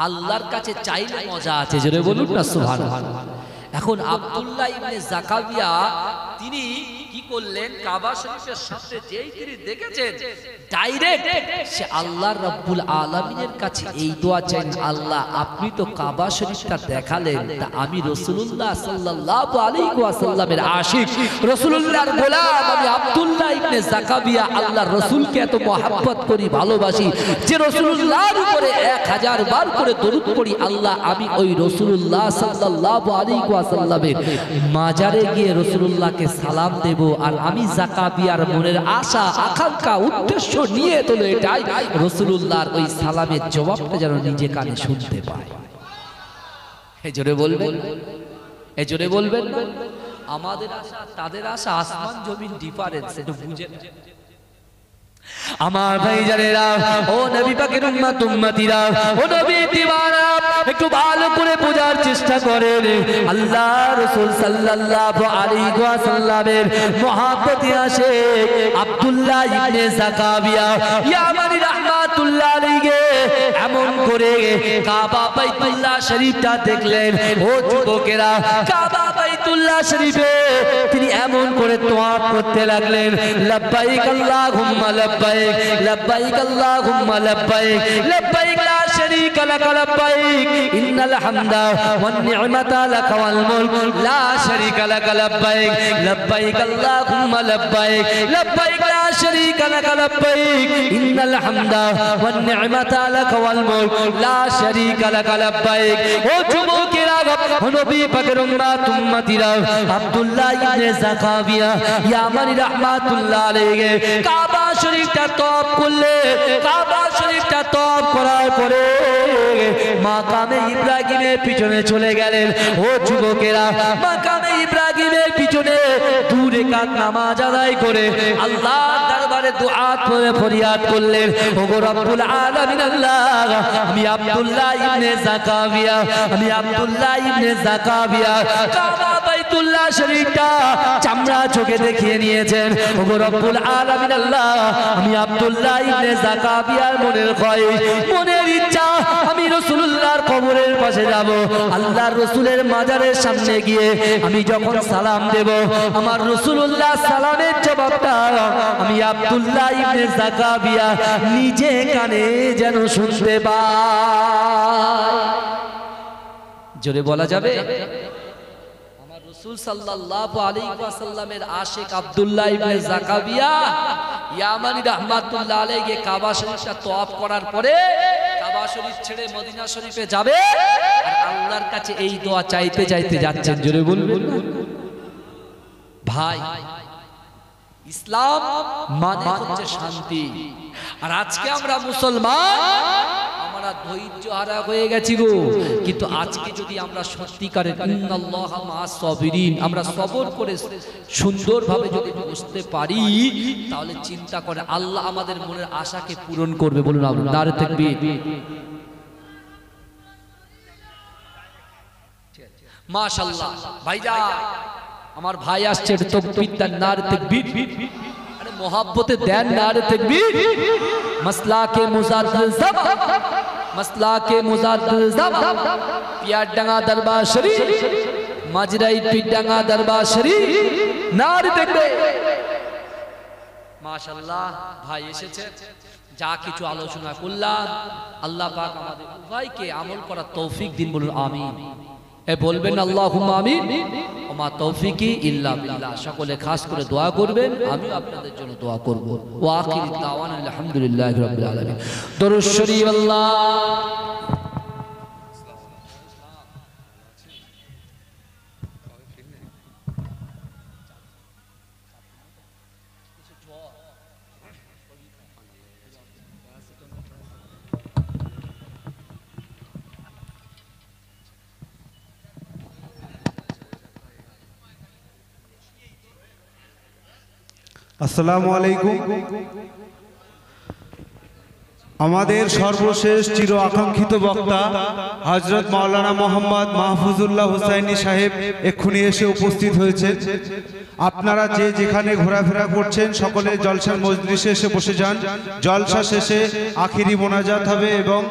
আল্লাহর কাছে চাইলে মজা আছে। জোরে বলুন না সুবহানাল্লাহ। এখন আব্দুল্লাহ ইবনে জাকাবিয়া তিনি কি করলেন, কাবা শরীফের সাথে যেই তিনি দেখেছেন ডাইরেক্ট সে আল্লাহ রাব্বুল আলামিনের কাছে এই দোয়া চাইলেন, আল্লাহ আপনি তো কাবা শরীফটা দেখালেন, তা আমি রাসূলুল্লাহ সাল্লাল্লাহু আলাইহি ওয়াসাল্লামের আশিক, রাসূলুল্লাহর গোলাম, আমি আব্দুল্লাহ ইবনে জাকাবিয়া আল্লাহর রাসূলকে এত মহব্বত করি, ভালোবাসি যে রাসূলুল্লাহর উপরে 1000 বার করে দরুদ পড়ি, আল্লাহ আমি ওই রাসূলুল্লাহ সাল্লাল্লাহু আলাইহি ওয়াসাল্লাম সাল্লামের মাজারে গিয়ে রাসূলুল্লাহকে সালাম দেব, আর আমি জাকাবিয়ার মনের আশা আকাঙ্ক্ষা উদ্দেশ্য নিয়ে তো এটাই রাসূলুল্লাহর ওই সালামের জবাবটা যেন নিজে কানে শুনতে পায়। এই জোরে বলবেন, এই জোরে বলবেন। আমাদের আশা তাদের আশা আসমান জমিন ডিফারেন্স, একটু বুঝেন আমার ভাইজানেরা, ও নবী পাকের উম্মত উম্মতিরা, ও নবী দিওয়ানা, একটু ভালো করে বোঝার চেষ্টা করেন। আল্লাহ রাসূল সাল্লাল্লাহু আলাইহি ওয়াসাল্লামের মহব্বতে আশিক আব্দুল্লাহ ইবনে জাকাবিয়া ইয়ামানি রাহমাতুল্লাহ আলাইহি এমন করে কাবা বাইতুল্লাহ শরীফটা দেখলেন। ও যুবকেরা, কাবা বাইতুল্লাহ শরীফে তিনি এমন করে তোয়াফ করতে লাগলেন, লব্বাইক আল্লাহুম্মা লব্বাইক, লব্বাইক আল্লাহুম্মা লব্বাইক, লব্বাইক লা শারীকা লাক লব্বাইক, ইন্নাল হামদা ওয়ান নি'মাতা লাক ওয়াল মুলক লা শারীকা লাক লব্বাইক, লব্বাইক আল্লাহুম্মা লব্বাইক, লব্বাইক লা শারীকা লাক লব্বাইক, ইন্নাল হামদা ওয়ান নি'মাতা লাক ওয়াল মুলক লা শারীকা লাক লব্বাইক। ও যুবকেরা, ও নবী পাকের উম্মত উম্মতিরা, আব্দুল্লাহ ইবনে জাকাবিয়া ইয়ামানি রাহমাতুল্লাহ আলাইহি কাবা শরীফটা তওয়াফ করলে, কাবা শরীফটা তওয়াফ করার পরে মাকামে ইব্রাহিমের পিছনে চলে গেলেন। ও যুবকেরা, মাকামে ইব্রাহিমের পিছনে দুই রাকাত নামাজ আদায় করে আল্লাহর দরবারে দুআ করে ফরিয়াদ করলেন, ওগো রব্বুল আলামিন আল্লাহ, আমি আব্দুল্লাহ ইবনে জাকাবিয়া, আমি আব্দুল্লাহ ইবনে জাকাবিয়া কাবা বাইতুল্লাহ শরীফটা চামড়া চোখে দেখিয়ে নিয়েছেন। ওগো রব্বুল আলামিন আল্লাহ, আমি আব্দুল্লাহ ইবনে জাকাবিয়ার মনের খয়েশ, মনের ইচ্ছা, আমি রাসূলুল্লাহর কবরের পাশে যাব, আল্লাহর রাসূলের মাজারের সামনে গিয়ে আমি যখন সালাম দেব, আমার রাসূলুল্লাহ সালামের জবাবটা আমি আব্দুল্লাহ ইবনে জাকাবিয়া নিজে কানে যেন শুনতে পাই। জোরে বলা যাবে? আমার রাসূল সাল্লাল্লাহু আলাইহি ওয়াসাল্লামের আশিক আব্দুল্লাহ ইবনে জাকাবিয়া ইয়ামানি রাহমাতুল্লাহ আলাইহি কাবা শরীফটা তওয়াফ করার পরে কাবা শরীফ ছেড়ে মদিনা শরীফে যাবে, আর আল্লাহর কাছে এই দোয়া চাইতে চাইতে যাচ্ছেন। জোরে বলবেন ভাই, ইসলাম মানে হচ্ছে শান্তি। আর আজকে আমরা মুসলমান, আমরা ধৈর্য হারা হয়ে গেছি গো। কিন্তু আজকে যদি আমরা সত্যিকারের ইন্নাল্লাহা মা'আস সাবিরিন, আমরা সবর করে সুন্দরভাবে যদি বসতে পারি, তাহলে চিন্তা করে আল্লাহ আমাদের মনের আশাকে পূরণ করবে। বলুন আল্লাহু নারে তাকবীর। মাশাআল্লাহ ভাইজান, আমার ভাই আসছে, তাকবীর দেন, নারে তাকবীর। আরে মোহাব্বতে দেন নারে তাকবীর। মাসলাকে মুজাদ্দিদ জামান, মাসলাকে মুজাদ্দিদ জামান, পিয়ারডাঙ্গা দরবার শরীফ, মাজরাই পিয়ারডাঙ্গা দরবার শরীফ, নারে তাকবীর। মাশাআল্লাহ ভাই এসেছে, যা কিছু আলোচনা করলাম আল্লাহ পাক আমাদের উভয়কে আমল করার তৌফিক দিন। বলুন আমিন। এ বলবেন আল্লাহুম্মা আমিন। ওমা তৌফিকি ইল্লা বিল্লাহ। সকলে খাস করে দোয়া করবেন, আমি আপনাদের জন্য দোয়া করব। ওয়া আখিরু দাওয়ানা আলহামদুলিল্লাহি রাব্বিল আলামিন। দরুদ শরীফ। আল্লাহ আসসালামু আলাইকুম। আমাদের সর্বশেষ চির আকাঙ্ক্ষিত বক্তা হযরত মাওলানা মোহাম্মদ মাহফুজুল্লাহ হুসাইনি সাহেব এক্ষুনি এসে উপস্থিত হয়েছে। আপনারা যে যেখানে ঘোরাফেরা করছেন সকলে জলসার মজলিসে এসে বসে যান। জলসা শেষে আখিরি মোনাজাত হবে এবং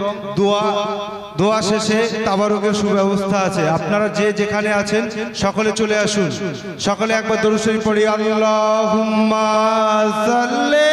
দোয়া শেষে তাবারুকের সুব্যবস্থা আছে। আপনারা যে যেখানে আছেন সকলে চলে আসুন। সকলে একবার দরুদ শরীফ পড়ি। আল্লাহুম্মা সাল্লি